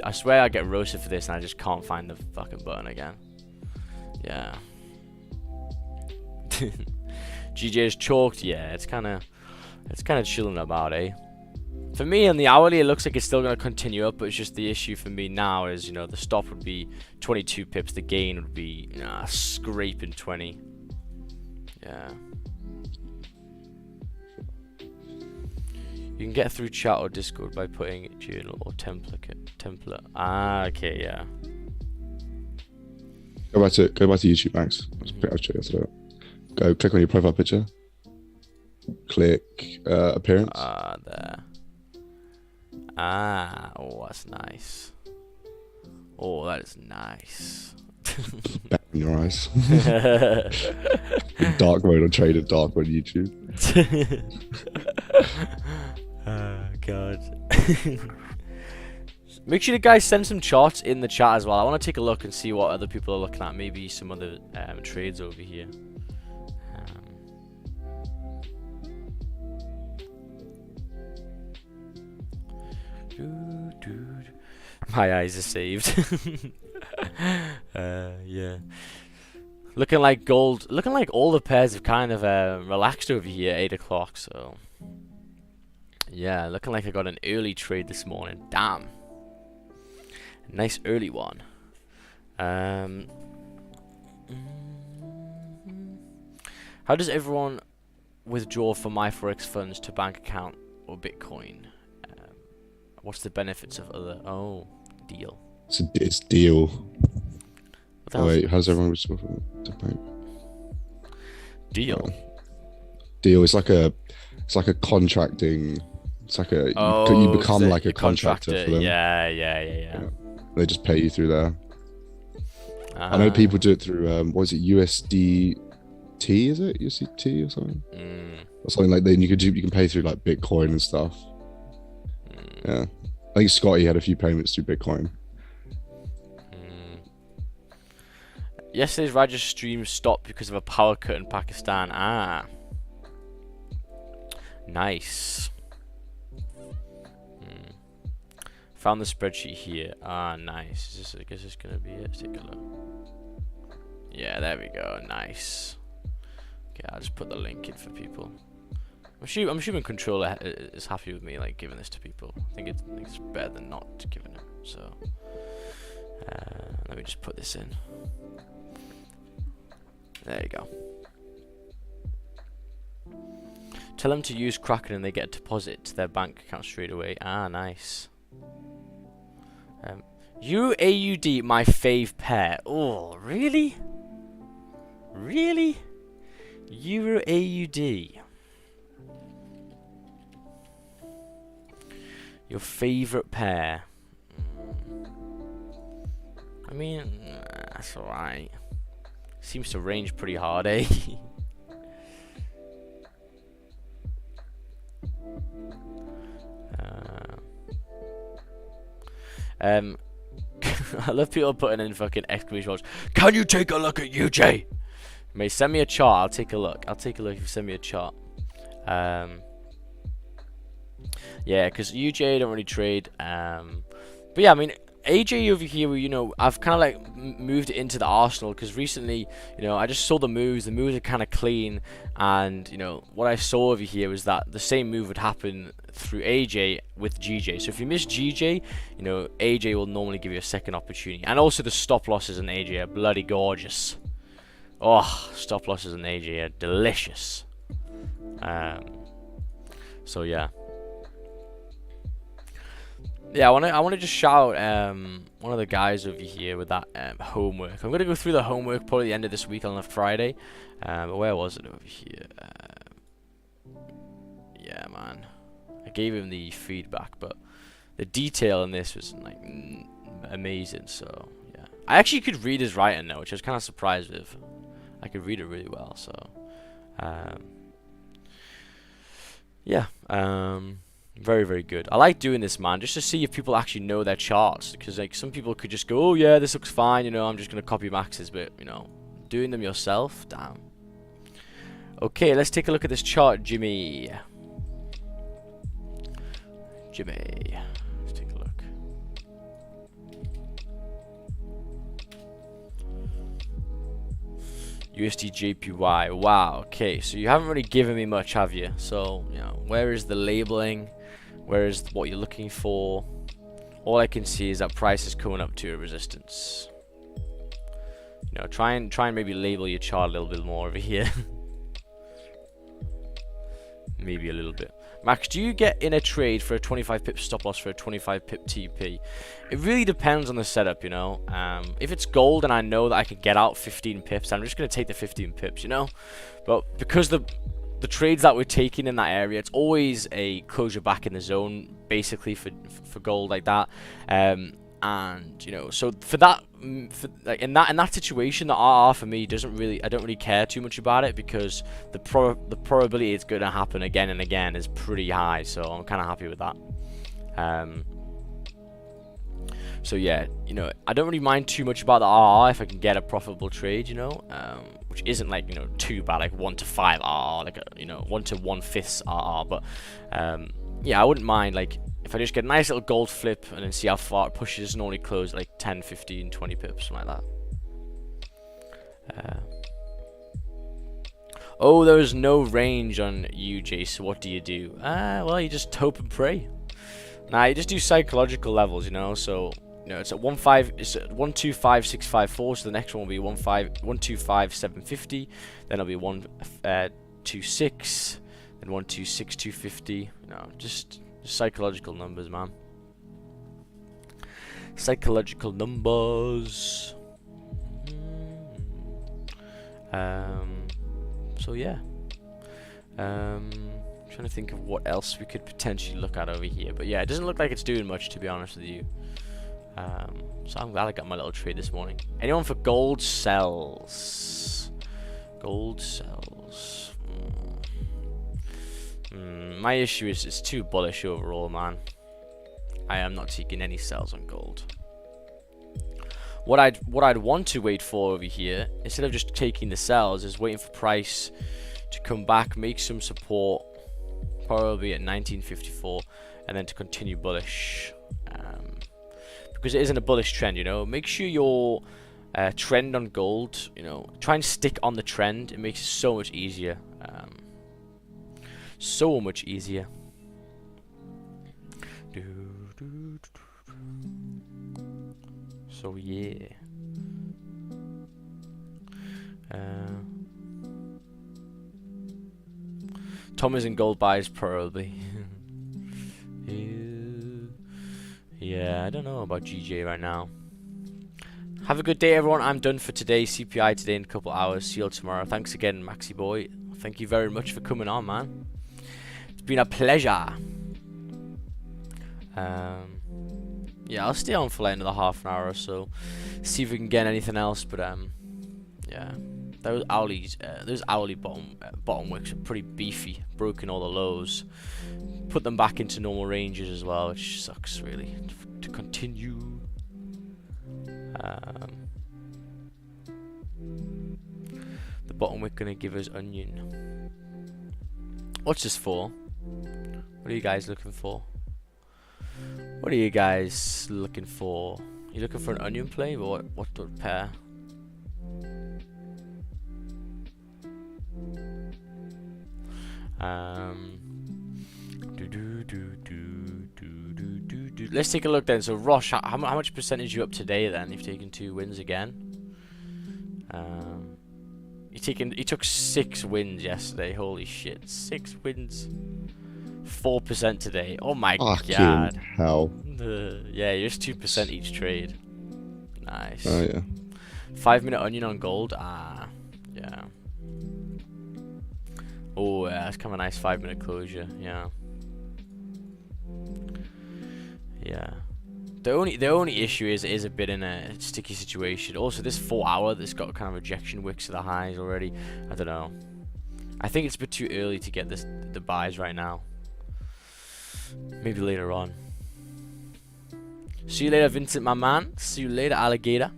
S1: I swear I get roasted for this and I just can't find the fucking button again. Yeah. GJ's chalked. Yeah, it's kind of chilling about, eh? For me, on the hourly, it looks like it's still going to continue up, but it's just the issue for me now is, the stop would be 22 pips, the gain would be, scraping 20. Yeah. You can get through chat or Discord by putting journal or template. Ah, okay, yeah.
S6: Go back to YouTube, Max. I'll show you how to do it. Go click on your profile picture. Click appearance.
S1: There. Oh, that's nice. Oh, that is nice.
S6: Back in your eyes. Dark mode on Trader, dark mode YouTube.
S1: Oh, God. Make sure you guys send some charts in the chat as well. I want to take a look and see what other people are looking at. Maybe some other trades over here. My eyes are saved. Yeah. Looking like gold. Looking like all the pairs have kind of relaxed over here at 8 o'clock. So yeah, looking like I got an early trade this morning. Damn. Nice early one. How does everyone withdraw from my FOREX funds to bank account or Bitcoin? What's the benefits of other? Oh, deal.
S6: It's deal.
S1: Oh
S6: wait, how does everyone withdraw from to bank?
S1: Deal.
S6: Deal. It's like a contracting. It's like a you become like a contractor for them.
S1: Yeah.
S6: They just pay you through there. I know people do it through what is it, USDT? Is it USDT or something? Or something like that. And you can pay through like Bitcoin and stuff. Yeah, I think Scotty had a few payments through Bitcoin.
S1: Yesterday's Raja stream stopped because of a power cut in Pakistan. Nice. Found the spreadsheet here. Nice. I guess it's gonna be it. Let's take a look. Yeah, there we go. Nice. Okay, I'll just put the link in for people. I'm assuming controller is happy with me like giving this to people. I think it's better than not giving it. So let me just put this in. There you go. Tell them to use Kraken and they get a deposit to their bank account straight away. Nice. Euro AUD, my fave pair. Oh, really? Really? Euro AUD. Your favorite pair. I mean, that's alright. Seems to range pretty hard, eh? I love people putting in fucking exclamation marks. Can you take a look at UJ? May send me a chart. I'll take a look. I'll take a look if you send me a chart. Yeah, because UJ don't really trade. But yeah, I mean, AJ over here, you know, I've kind of like moved it into the arsenal because recently, you know, I just saw the moves. The moves are kind of clean, and you know what I saw over here was that the same move would happen through AJ with GJ. So if you miss GJ, you know, AJ will normally give you a second opportunity, and also the stop losses in AJ are bloody gorgeous. Oh, stop losses in AJ are delicious. So yeah. Yeah, I want to just shout one of the guys over here with that homework. I'm gonna go through the homework probably the end of this week on a Friday. But where was it over here? Yeah, man, I gave him the feedback, but the detail in this was like amazing. So yeah, I actually could read his writing now, which I was kind of surprised with. I could read it really well. So yeah. Very, very good. I like doing this, man, just to see if people actually know their charts, because like some people could just go, oh yeah, this looks fine, you know, I'm just gonna copy Max's, but you know, doing them yourself, damn. Okay, let's take a look at this chart, Jimmy. Let's take a look. USD JPY. Wow. Okay, so you haven't really given me much, have you? So you know, where is the labeling? Where is what you're looking for? All I can see is that price is coming up to a resistance. You know, try and maybe label your chart a little bit more over here. Maybe a little bit. Max, do you get in a trade for a 25 pip stop loss for a 25 pip TP? It really depends on the setup, you know. If it's gold and I know that I can get out 15 pips, I'm just going to take the 15 pips, you know. But because the trades that we're taking in that area, it's always a closure back in the zone, basically for gold like that. And you know, so for that, like in that situation, the RR for me doesn't really, I don't really care too much about it because the probability it's going to happen again and again is pretty high. So I'm kind of happy with that. So yeah, you know, I don't really mind too much about the RR if I can get a profitable trade, you know, which isn't like, you know, too bad, like 1 to 5 RR, like a, you know, 1 to 1/5 RR, but yeah, I wouldn't mind like if I just get a nice little gold flip and then see how far it pushes and only close like 10, 15, 20 pips, something like that. Oh, there's no range on UJ, so what do you do? Well, you just hope and pray. Nah, you just do psychological levels, you know, so you know, it's at 125,654, so the next one will be 125,750, then it'll be 126, then 126,250. You know, just psychological numbers, man. Psychological numbers. So yeah. Trying to think of what else we could potentially look at over here, but yeah, it doesn't look like it's doing much, to be honest with you. So I'm glad I got my little trade this morning. Anyone for gold sells? Gold sells. My issue is it's too bullish overall, man. I am not taking any sells on gold. What I'd want to wait for over here, instead of just taking the sells, is waiting for price to come back, make some support, probably at 1954, and then to continue bullish. Because it isn't a bullish trend, you know. Make sure your trend on gold, you know, try and stick on the trend. It makes it so much easier. So much easier. So yeah. Tom is in gold buys probably. Yeah, I don't know about GJ right now. Have a good day, everyone. I'm done for today. CPI today in a couple hours. See you tomorrow. Thanks again, Maxi boy. Thank you very much for coming on, man. It's been a pleasure. Yeah, I'll stay on for like another half an hour or so. See if we can get anything else. But yeah, those hourly bottom wicks are pretty beefy. Broken all the lows. put them back into normal ranges as well, which sucks really. To continue. The bottom we're gonna give us onion. What's this for? What are you guys looking for? What are you guys looking for? You looking for an onion play, or what pair? Let's take a look then. So Rosh, how much percentage are you up today then? You've taken 2 wins again. You took 6 wins yesterday. Holy shit, 6 wins. 4% today. Oh my god.
S6: Hell.
S1: Yeah, you're just 2% each trade. Nice.
S6: Oh yeah.
S1: 5-minute onion on gold. Ah, yeah. Oh yeah, that's kind of a nice 5-minute closure. Yeah. Yeah. The only issue is it is a bit in a sticky situation. Also, this 4 hour that's got kind of rejection wicks to the highs already. I don't know. I think it's a bit too early to get the buys right now. Maybe later on. See you later, Vincent, my man. See you later, alligator.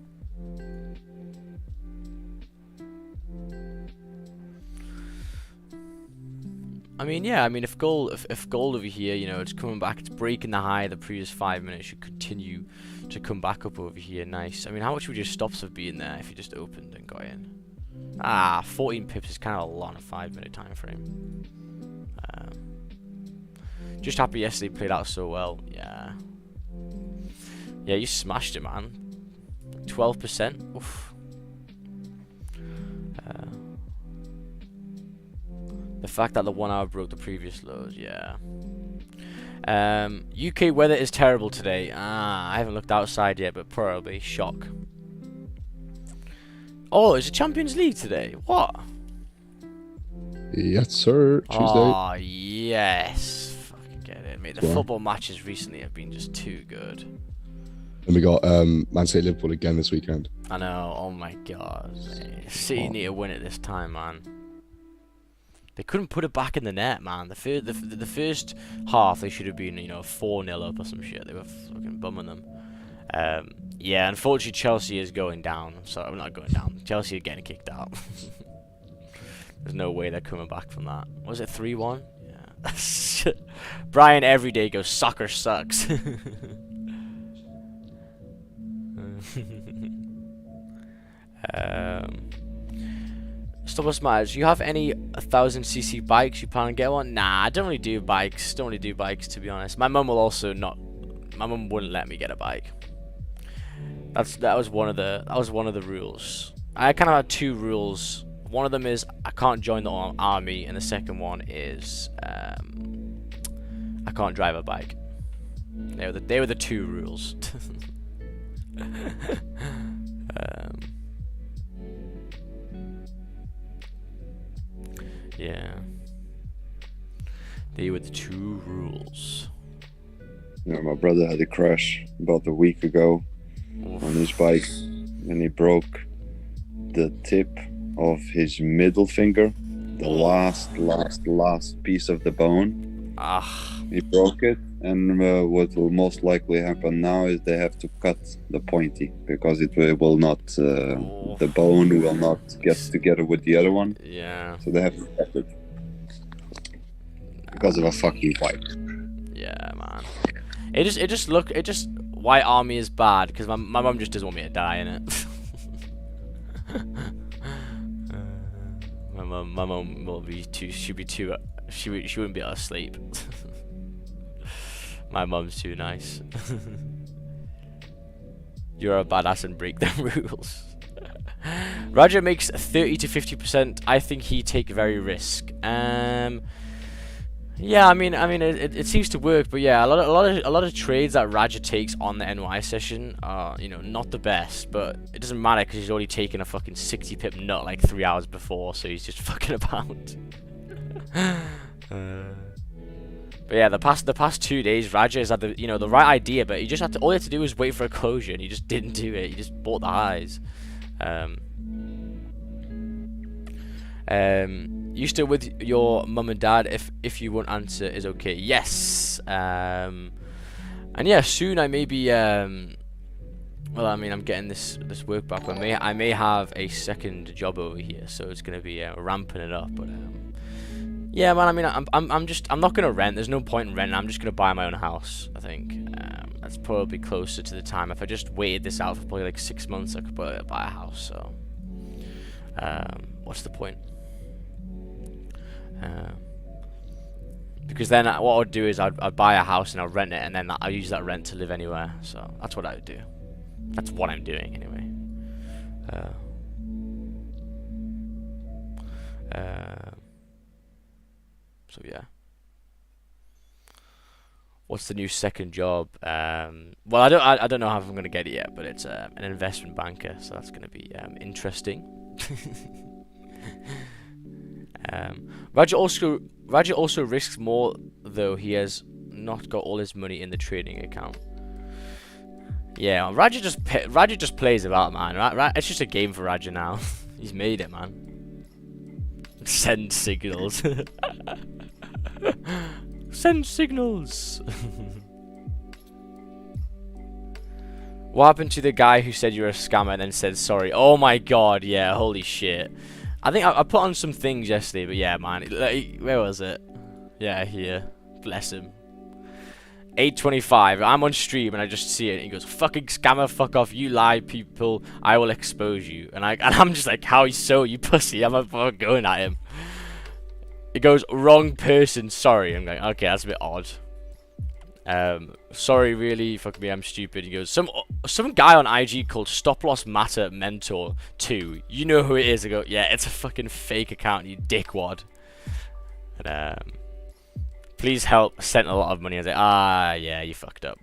S1: I mean, yeah. I mean, if gold over here, you know, it's coming back, it's breaking the high. The previous 5 minutes should continue to come back up over here. Nice. I mean, how much would your stops have been there if you just opened and got in? 14 pips is kind of a lot on a 5-minute time frame. Just happy yesterday played out so well. Yeah. Yeah, you smashed it, man. 12%. Oof. The fact that the 1 hour broke the previous lows, yeah. UK weather is terrible today. I haven't looked outside yet, but probably shock. Oh, it's a Champions League today. What?
S6: Yes, sir. Tuesday.
S1: Oh, yes. Fucking get it, mate. The football matches recently have been just too good.
S6: And we got Man City Liverpool again this weekend.
S1: I know. Oh my god. City need to win it this time, man. They couldn't put it back in the net, man. The first half they should have been, you know, 4-0 up or some shit. They were fucking bumming them. Yeah, unfortunately Chelsea is going down. So I'm not going down. Chelsea are getting kicked out. There's no way they're coming back from that. Was it 3-1? Yeah. Brian every day goes, soccer sucks. Stop loss matters. You have any 1000cc bikes? You plan to get one? Nah, I don't really do bikes. Don't really do bikes, to be honest. My mum will also not. My mum wouldn't let me get a bike. That was one of the rules. I kind of had 2 rules. One of them is I can't join the army, and the second one is I can't drive a bike. They were the 2 rules. Yeah. They were the 2 rules.
S5: Yeah, my brother had a crash about a week ago on his bike, and he broke the tip of his middle finger, the last piece of the bone. He broke it, and what will most likely happen now is they have to cut the pointy, because it will not, the bone will not get together with the other one.
S1: Yeah.
S5: So they have to cut it because of a fucking bike.
S1: Yeah, man. It just why army is bad, because my mum just doesn't want me to die in it. My mum will be too. She wouldn't be able to sleep. My mum's too nice. You're a badass and break them rules. Roger makes 30 to 50%. I think he take very risk. Yeah, I mean, it seems to work, but yeah, a lot of trades that Raja takes on the NY session are, you know, not the best, but it doesn't matter because he's already taken a fucking 60 pip nut like 3 hours before, so he's just fucking about. But yeah, the past 2 days, Raja has had the right idea, but all he had to do was wait for a closure, and he just didn't do it. He just bought the You still with your mum and dad? If you won't answer, is okay. Yes. And yeah, soon I may be. Well, I mean, I'm getting this work back. I may have a second job over here, so it's gonna be ramping it up. But yeah, man. I mean, I'm not gonna rent. There's no point in renting. I'm just gonna buy my own house. I think that's probably closer to the time. If I just waited this out for probably like 6 months, I could probably buy a house. So, what's the point? Because then what I'd do is I'd buy a house and I'll rent it, and then I'll use that rent to live anywhere. So that's what I would do. That's what I'm doing anyway. So yeah. What's the new second job? Well, I don't know how I'm gonna get it yet, but it's an investment banker, so that's gonna be interesting. Roger also risks more, though he has not got all his money in the trading account. Yeah, Roger just plays about, man. It's just a game for Roger now. He's made it, man. Send signals. Send signals. What happened to the guy who said you're a scammer and then said sorry? Oh my god, yeah, holy shit. I think I put on some things yesterday, but yeah, man. Where was it? Yeah, here. Bless him. 8:25. I'm on stream and I just see it. And he goes, "Fucking scammer, fuck off. You lie, people. I will expose you." And I'm just like, "How so, you pussy?" I'm fucking going at him. It goes, "Wrong person. Sorry." I'm like, okay, that's a bit odd. Sorry, really. Fuck me, I'm stupid. He goes, some guy on IG called Stop Loss Matter Mentor 2. You know who it is? I go, yeah, it's a fucking fake account, you dickwad. And please help. Sent a lot of money. I was like, yeah, you fucked up.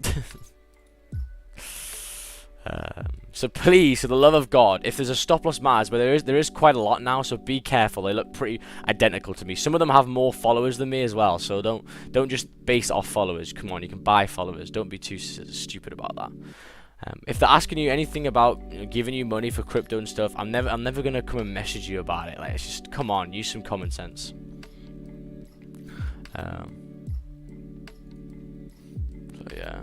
S1: So please, for the love of God, if there's a Stop Loss Matters, but there is quite a lot now, so be careful. They look pretty identical to me. Some of them have more followers than me as well, so don't just base it off followers. Come on, you can buy followers. Don't be too stupid about that. If they're asking you anything about giving you money for crypto and stuff, I'm never gonna come and message you about it. Like, it's just, come on, use some common sense. So yeah.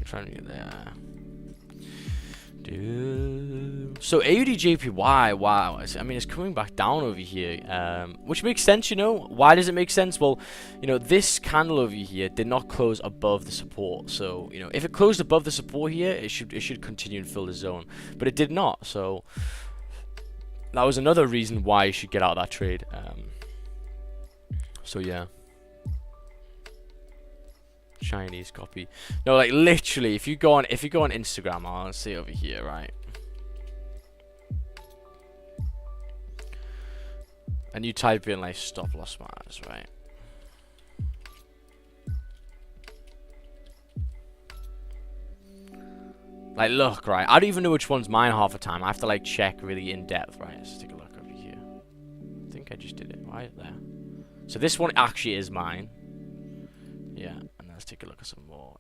S1: Trying to get there. Dude. So AUDJPY, wow. I mean, it's coming back down over here, which makes sense, you know. Why does it make sense? Well, you know, this candle over here did not close above the support. So, you know, if it closed above the support here, it should continue and fill the zone. But it did not. So that was another reason why you should get out of that trade. So yeah. Chinese copy. No, like literally, if you go on Instagram, I'll see over here, right? And you type in like Stop Loss Matters, right? Like, look, right? I don't even know which one's mine half the time. I have to like check really in depth, right? Let's take a look over here. I think I just did it. Why is it there? So this one actually is mine. Yeah. Let's take a look at some more.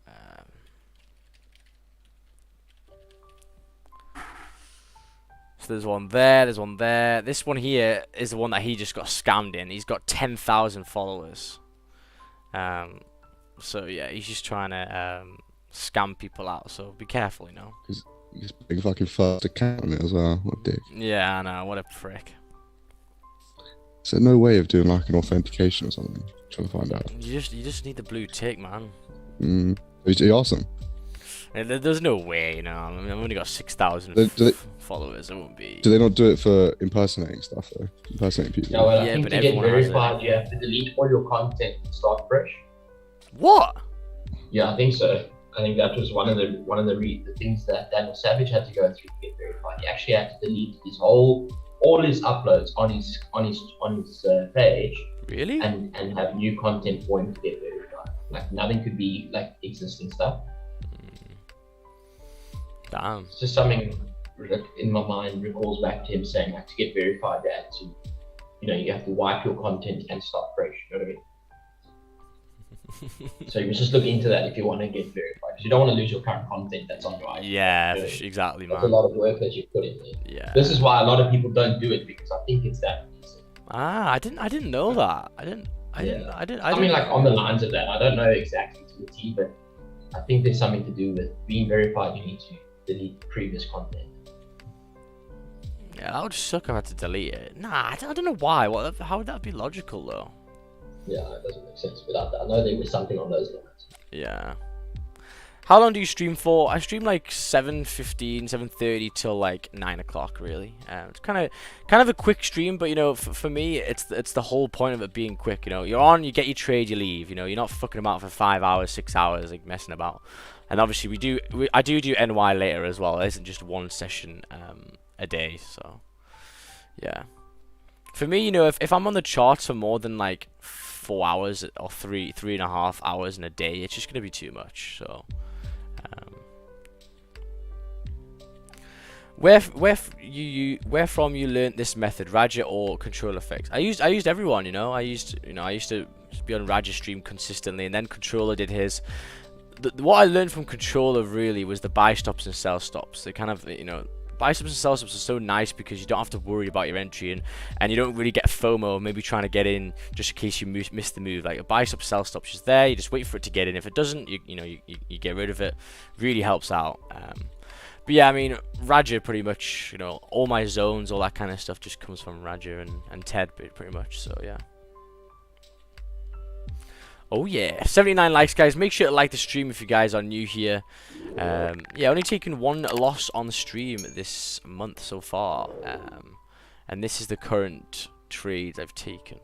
S1: So there's one there, there's one there. This one here is the one that he just got scammed in. He's got 10,000 followers. So yeah, he's just trying to scam people out. So be careful, you know.
S6: He's big fucking first account on it as well. What a dick.
S1: Yeah, I know. What a prick.
S6: Is there no way of doing like an authentication or something? I'm trying to find out.
S1: You just need the blue tick, man.
S6: Is he awesome?
S1: There's no way, you know. I mean, I've only got 6,000 followers. It won't be.
S6: Do they not do it for impersonating stuff though? Impersonating people.
S4: No, well, I
S1: yeah,
S4: think
S1: but
S4: to get
S1: everyone has
S4: verified, you have to delete all your content and start fresh.
S1: What?
S4: Yeah, I think so. I think that was one of the things that Daniel Savage had to go through to get verified. He actually had to delete all his uploads on his page.
S1: Really?
S4: And have new content for him to get verified. Like, nothing could be like existing stuff.
S1: Damn.
S4: It's just something that in my mind recalls back to him saying, like, to get verified, you have to wipe your content and start fresh. You know what So you must just look into that if you want to get verified, because you don't want to lose your current content that's on your iPhone.
S1: Yeah, exactly, man.
S4: That's a lot of work that you put in there.
S1: Yeah.
S4: This is why a lot of people don't do it, because I think it's that reason.
S1: I didn't know that. I mean, like
S4: on the lines of that. I don't know exactly to the T, but I think there's something to do with being verified. You need to delete previous content.
S1: Yeah, that would suck if I had to delete it. Nah, I don't know why. How would that be logical though?
S4: Yeah, it doesn't make sense. But I know there was something on those lines.
S1: Yeah. How long do you stream for? I stream like 7:15, 7:30 till like 9 o'clock. Really, it's kind of a quick stream, but you know, for me, it's the whole point of it being quick. You know, you're on, you get your trade, you leave. You know, you're not fucking about for 5 hours, 6 hours, like messing about. And obviously, I do NY later as well. It isn't just one session a day. So, yeah. For me, you know, if I'm on the charts for more than like 4 hours or 3.5 hours in a day, it's just gonna be too much. So. Where from you learned this method, Raja or control effects? I used everyone, you know. I used to be on Raja stream consistently, and then controller did his. What I learned from controller really was the buy stops and sell stops. They kind of, you know, buy stops and sell stops are so nice because you don't have to worry about your entry, and you don't really get FOMO, maybe trying to get in just in case you miss the move. Like a buy stop, sell stop's just there. You just wait for it to get in. If it doesn't, you get rid of it. Really helps out. But yeah, I mean, Raja pretty much, you know, all my zones, all that kind of stuff just comes from Raja and Ted pretty much, so yeah. Oh yeah, 79 likes, guys. Make sure to like the stream if you guys are new here. Yeah, only taken one loss on the stream this month so far. And this is the current trades I've taken.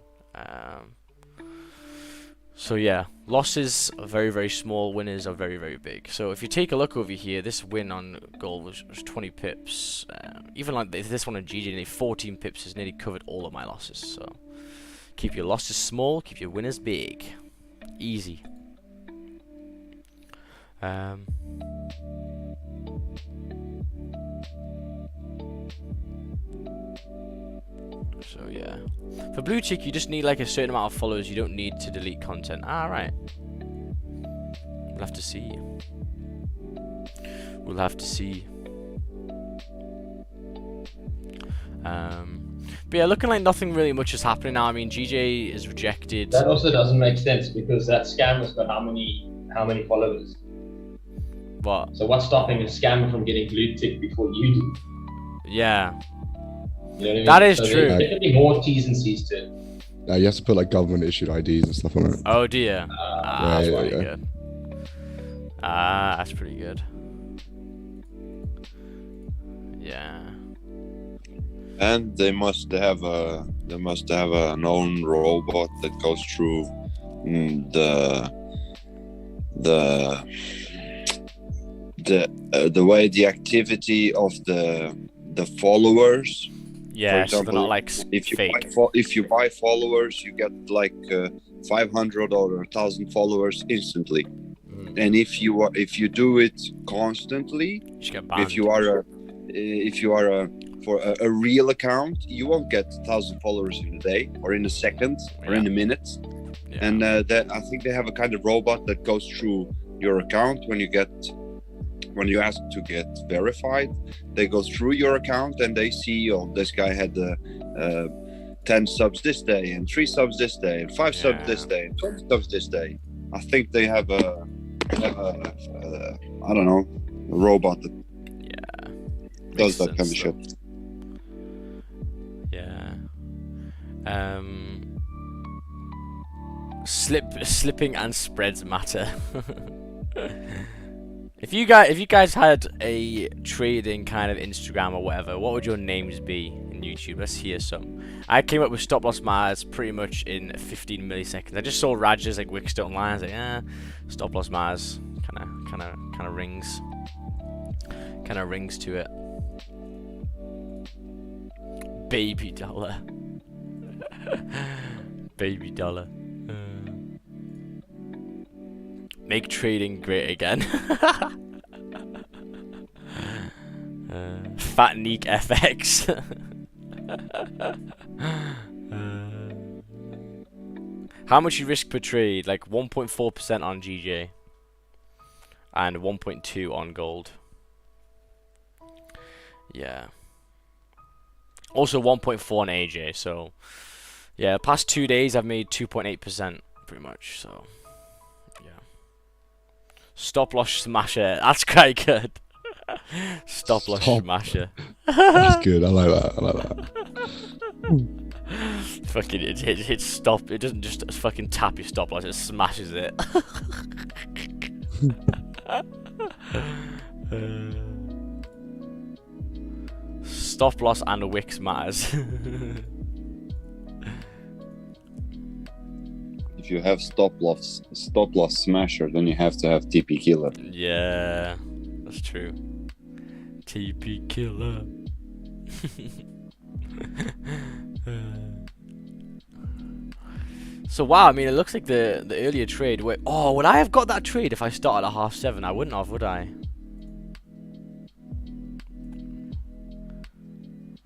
S1: So yeah, losses are very, very small, winners are very, very big. So if you take a look over here, this win on gold was 20 pips. Even like this one on GG, nearly 14 pips has nearly covered all of my losses. So keep your losses small, keep your winners big. Easy. So yeah, for blue tick you just need like a certain amount of followers. You don't need to delete content. Right. We'll have to see. We'll have to see. But yeah, looking like nothing really much is happening now. I mean, GJ is rejected.
S4: That also doesn't make sense because that scammer's got how many followers?
S1: What?
S4: So what's stopping a scammer from getting blue tick before you do?
S1: Yeah.
S4: You know what I mean?
S1: That is
S4: so
S1: true.
S4: There could be more T's and C's to it.
S6: You have to put like government issued IDs and stuff on it.
S1: Oh dear. That's pretty
S6: yeah.
S1: good. That's pretty good. Yeah.
S5: And they must have an own robot that goes through the way the activity of the followers.
S1: Yeah,
S5: for example,
S1: so they're not like fake.
S5: If you buy followers, you get like 500 or 1,000 followers instantly. And if you do it constantly, if you are for a real account, you won't get 1,000 followers in a day or in a second or in a minute. Yeah. And I think they have a kind of robot that goes through your account when you ask to get verified. They go through your account and they see, oh, this guy had 10 subs this day and 3 subs this day and 5 subs this day and 20 subs this day. I think they have a I don't know, a robot that does that kind of shit.
S1: Yeah. Slipping and spreads matter. If you guys had a trading kind of Instagram or whatever, what would your names be in YouTube? Let's hear some. I came up with stop loss Mars pretty much in 15 milliseconds. I just saw Raj's like Wickstone online. I was like, stop loss Mars, kind of rings to it. Baby dollar. Baby dollar. Make trading great again. Fat Neek FX. How much you risk per trade? Like 1.4% on GJ. And 1.2 on gold. Yeah. Also 1.4 on AJ, so yeah, past 2 days I've made 2.8% pretty much, so yeah. Stop loss smasher, that's quite good. Stop loss smasher.
S6: That's good, I like that, I like that.
S1: Fucking it stop, it doesn't just fucking tap your stop loss, it smashes it. Stop loss and a wicks matters.
S5: If you have stop loss smasher, then you have to have TP killer.
S1: Yeah, that's true. TP killer. So wow, I mean, it looks like the earlier trade. Wait, oh, would I have got that trade if I started at 7:30? I wouldn't have, would I?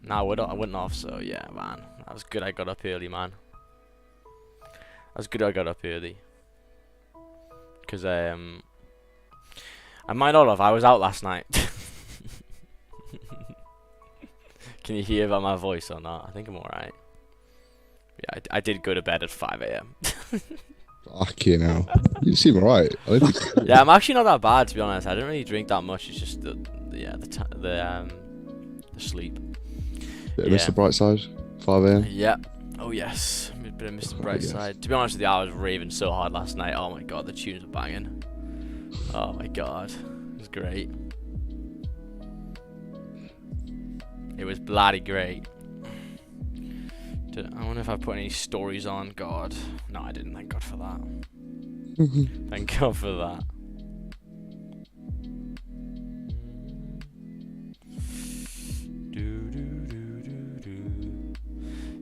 S1: No, I wouldn't have. So yeah, man, that was good. I got up early, man. That's good. I got up early. Cause I might not have. I was out last night. Can you hear about my voice or not? I think I'm alright. Yeah, I did go to bed at 5 AM.
S6: Fucking hell. You seem alright.
S1: Yeah, I'm actually not that bad, to be honest. I didn't really drink that much. It's just the sleep.
S6: Yeah. Mr. Brightside, 5 AM.
S1: Yeah. Oh yes, a bit of Mr. Brightside. To be honest with you, I was raving so hard last night. Oh my god, the tunes were banging. Oh my god, it was great. It was bloody great. I wonder if I put any stories on. God, no, I didn't. Thank God for that. Thank God for that.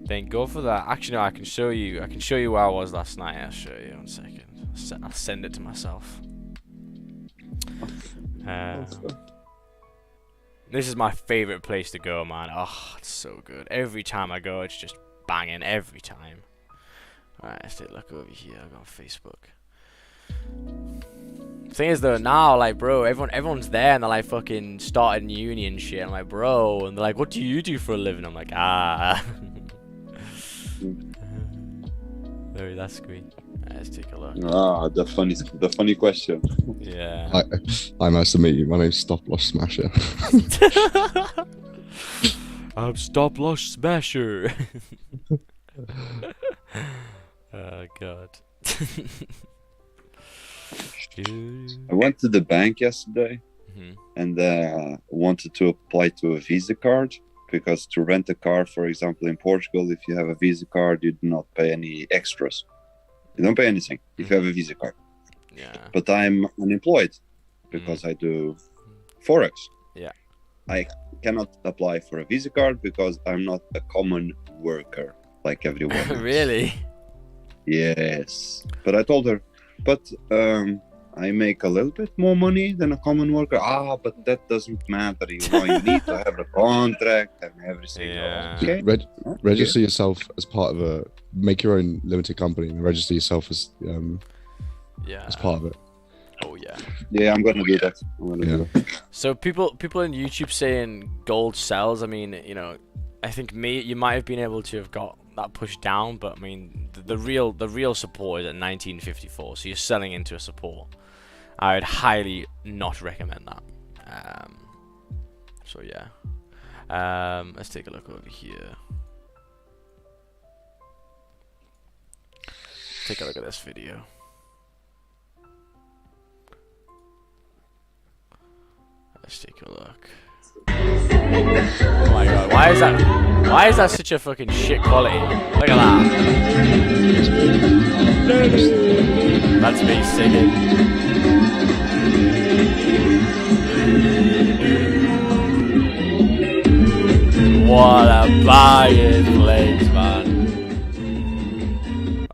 S1: Thank God for that. Actually, no, I can show you. I can show you where I was last night. I'll show you. 1 second. I'll send it to myself. This is my favorite place to go, man. Oh, it's so good. Every time I go, it's just banging. Every time. Alright, let's take a look over here. I go on Facebook. Thing is though, now like bro, everyone's there and they're like fucking starting uni and shit. I'm like, bro, and they're like, what do you do for a living? I'm like, Very that's sweet. Let's take a look.
S5: The funny question.
S1: Yeah.
S6: Hi, nice to meet you. My name's Stop Loss Smasher.
S1: I'm Stop Loss Smasher. Oh god.
S5: I went to the bank yesterday and wanted to apply to a Visa card, because to rent a car, for example, in Portugal, if you have a Visa card, you do not pay any extras. You don't pay anything if you have a Visa card.
S1: Yeah.
S5: But I'm unemployed because I do FOREX.
S1: Yeah.
S5: I cannot apply for a Visa card because I'm not a common worker like everyone else.
S1: Really?
S5: Yes. But I told her, but I make a little bit more money than a common worker. But that doesn't matter. You know, you need to have a contract and everything.
S1: Yeah.
S5: Okay.
S6: Register yourself as part of make your own limited company and register yourself as as part of it.
S1: Oh yeah.
S5: Yeah, I'm gonna do that. Do that.
S1: So people in YouTube saying gold sells. I mean, you know, I think you might have been able to have got that pushed down, but I mean, the real support is at 1954. So you're selling into a support. I would highly not recommend that. So yeah. Let's take a look over here. Take a look at this video. Let's take a look. Oh my god, why is that such a fucking shit quality? Look at that. That's me singing. What a banging place, man.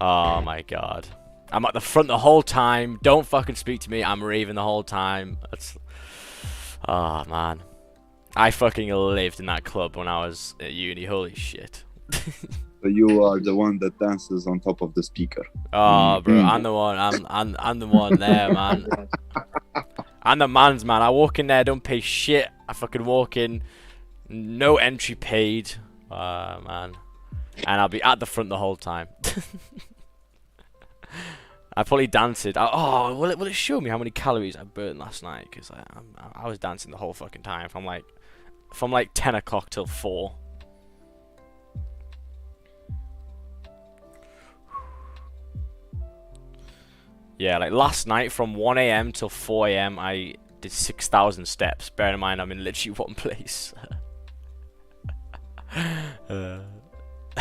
S1: Oh my god. I'm at the front the whole time. Don't fucking speak to me. I'm raving the whole time. That's... Oh man. I fucking lived in that club when I was at uni. Holy shit.
S5: So you are the one that dances on top of the speaker.
S1: Oh, bro, I'm the one. I'm the one there, man. I'm the man's man. I walk in there, don't pay shit. I fucking walk in, no entry paid, man, and I'll be at the front the whole time. I probably danced. Will it show me how many calories I burned last night? Because I was dancing the whole fucking time from like 10 o'clock till 4. Yeah, like last night from 1 a.m. till 4 a.m. I did 6,000 steps. Bear in mind I'm in literally one place.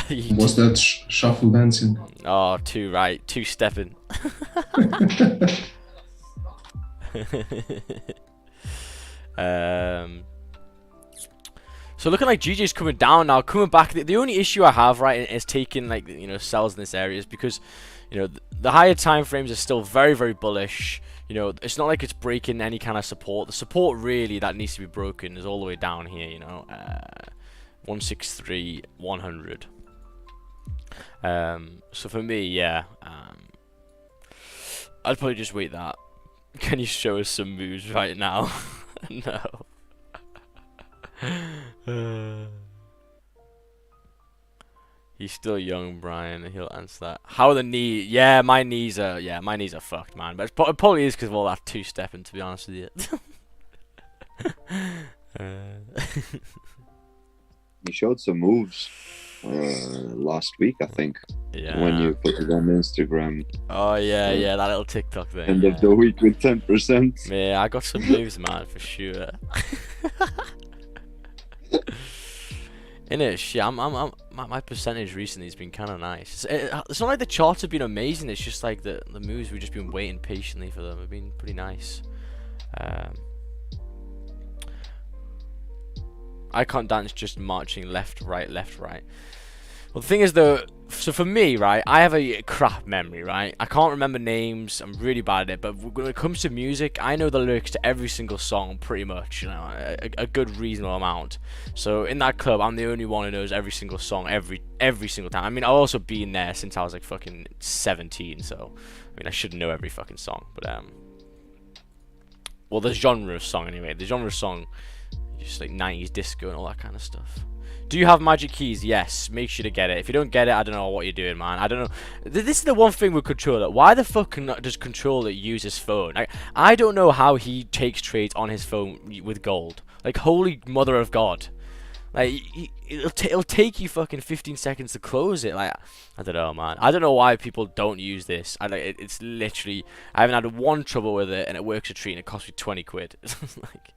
S3: Was that shuffle dancing?
S1: Oh, two stepping. So looking like GJ's coming down now, coming back. The only issue I have, right, is taking like sells in this area is because the higher time frames are still very, very bullish. It's not like it's breaking any kind of support. The support really that needs to be broken is all the way down here. 163, 100. So for me, yeah, I'd probably just wait that. Can you show us some moves right now? No. He's still young, Brian. He'll answer that. How are the knee? Yeah, my knees are fucked, man. But it probably is because of all that two-stepping, to be honest with you.
S5: You showed some moves last week, I think.
S1: Yeah.
S5: When you put it on Instagram.
S1: Oh yeah, that little TikTok thing.
S5: End of the week with 10%.
S1: Yeah, I got some moves, man, for sure. Innit, shit, my percentage recently has been kind of nice. It's not like the charts have been amazing. It's just like the moves we've just been waiting patiently for them. Have been pretty nice. I can't dance just marching left, right. Well, the thing is though, so for me, right, I have a crap memory, right? I can't remember names. I'm really bad at it. But when it comes to music, I know the lyrics to every single song pretty much. A good reasonable amount. So in that club, I'm the only one who knows every single song every single time. I mean, I've also been there since I was like fucking 17. So I mean, I should know every fucking song. But well, the genre of song anyway. The genre of song, just like 90s disco and all that kind of stuff. Do you have magic keys? Yes. Make sure to get it. If you don't get it, I don't know what you're doing, man. I don't know. This is the one thing with Controller. Why the fuck does Controller use his phone? I don't know how he takes trades on his phone with gold. Like, holy mother of God. Like, it'll take you fucking 15 seconds to close it. Like, I don't know, man. I don't know why people don't use this. It's literally, I haven't had one trouble with it, and it works a treat, and it cost me 20 quid. Like,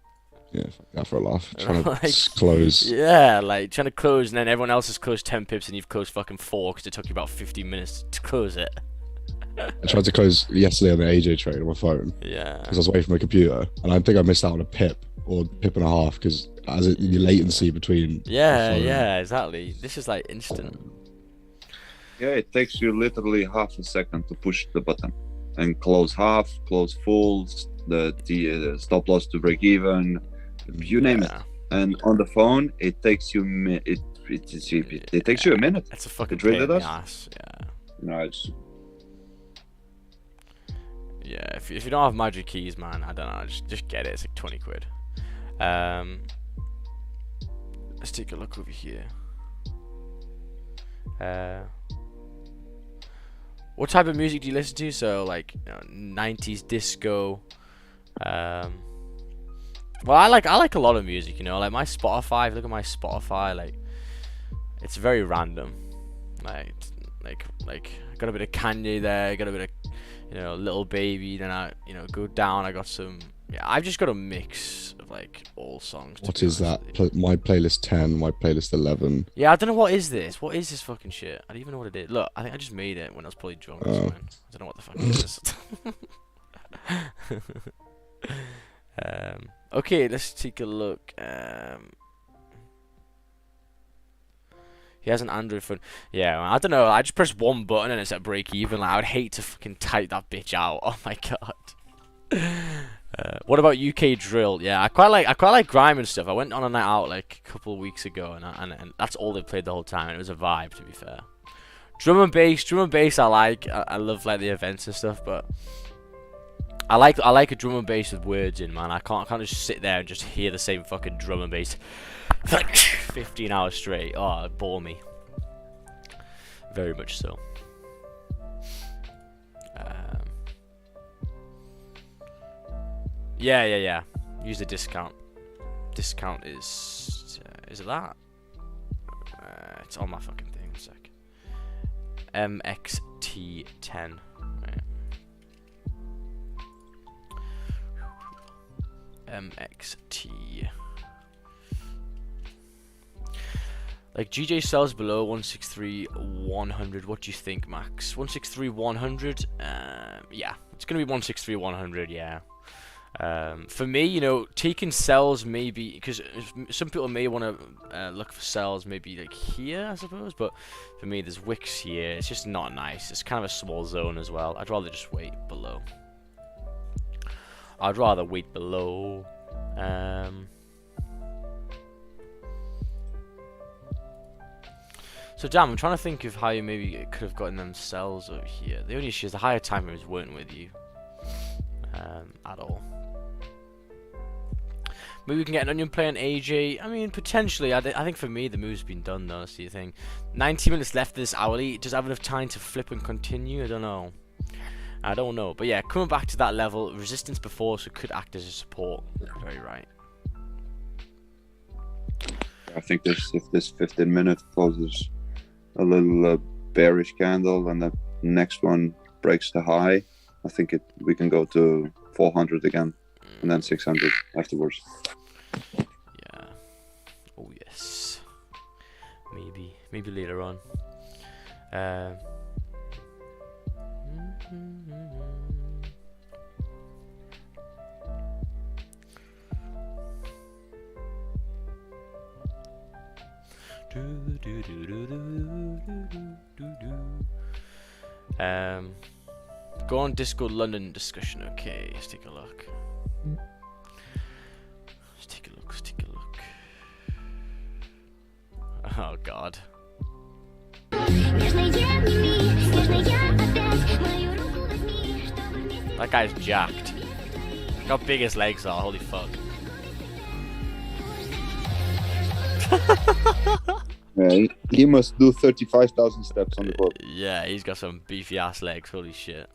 S6: yeah, fuck for a laugh. Trying to close.
S1: Yeah, like trying to close, and then everyone else has closed 10 pips, and you've closed fucking 4 because it took you about 15 minutes to close it.
S6: I tried to close yesterday on the AJ trade on my phone.
S1: Yeah.
S6: Because I was away from my computer, and I think I missed out on a pip or pip and a half because the latency between.
S1: Yeah, exactly. This is like instant.
S5: Yeah, it takes you literally half a second to push the button and close half, close full, the stop loss to break even. You name it, and on the phone it takes you it takes you a minute.
S1: It's a fucking
S5: pain in the
S1: ass. Yeah.
S5: No, it's.
S1: Yeah, if you don't have magic keys, man, I don't know. Just get it. It's like 20 quid. Let's take a look over here. What type of music do you listen to? So like 90s disco. Well, I like a lot of music, like my Spotify. If you look at my Spotify, like it's very random. Like got a bit of Kanye there, got a bit of Little Baby. Then I go down. I got some. Yeah, I've just got a mix of like all songs.
S6: What is that? My playlist 10, my playlist 11.
S1: Yeah, I don't know what is this. What is this fucking shit? I don't even know what it is. Look, I think I just made it when I was probably drunk. Or something. I don't know what the fuck it is. Okay, let's take a look. He has an Android phone. Yeah, I don't know. I just pressed one button and it's at break even. Like, I would hate to fucking type that bitch out. Oh my god. What about UK drill? Yeah, I quite like grime and stuff. I went on a night out like a couple of weeks ago, and that's all they played the whole time. And it was a vibe, to be fair. Drum and bass. I love like the events and stuff, but I like a drum and bass with words in, man. I can't just sit there and just hear the same fucking drum and bass for like 15 hours straight. Oh, it bore me. Very much so. Yeah. Use the discount. Discount is it that? It's on my fucking thing. One sec. MXT10. Right. MXT. Like GJ sells below 163,100. What do you think, Max? 163,100. Yeah, it's gonna be 163,100. Yeah. For me, you know, taking sells maybe because some people may want to look for sells maybe like here, I suppose. But for me, there's wicks here. It's just not nice. It's kind of a small zone as well. I'd rather just wait below. I'd rather wait below. So damn, I'm trying to think of how you maybe could have gotten them sells over here. The only issue is the higher time frames weren't with you at all. Maybe we can get an onion play on AJ. I mean, potentially. I think for me, the move's been done, though. That's the thing. 90 minutes left of this hourly. Does I have enough time to flip and continue? I don't know. But yeah, coming back to that level. Resistance before, so could act as a support. Very right.
S5: I think if this 15-minute closes a little bearish candle and the next one breaks the high, I think we can go to 400 again and then 600 afterwards.
S1: Yeah. Oh yes. Maybe later on. Go on Discord London discussion. Okay, let's take a look. Let's take a look. Oh god. That guy's jacked. Look how big his legs are, holy fuck.
S5: Yeah, he must do 35,000 steps on the boat.
S1: Yeah, he's got some beefy ass legs, holy shit.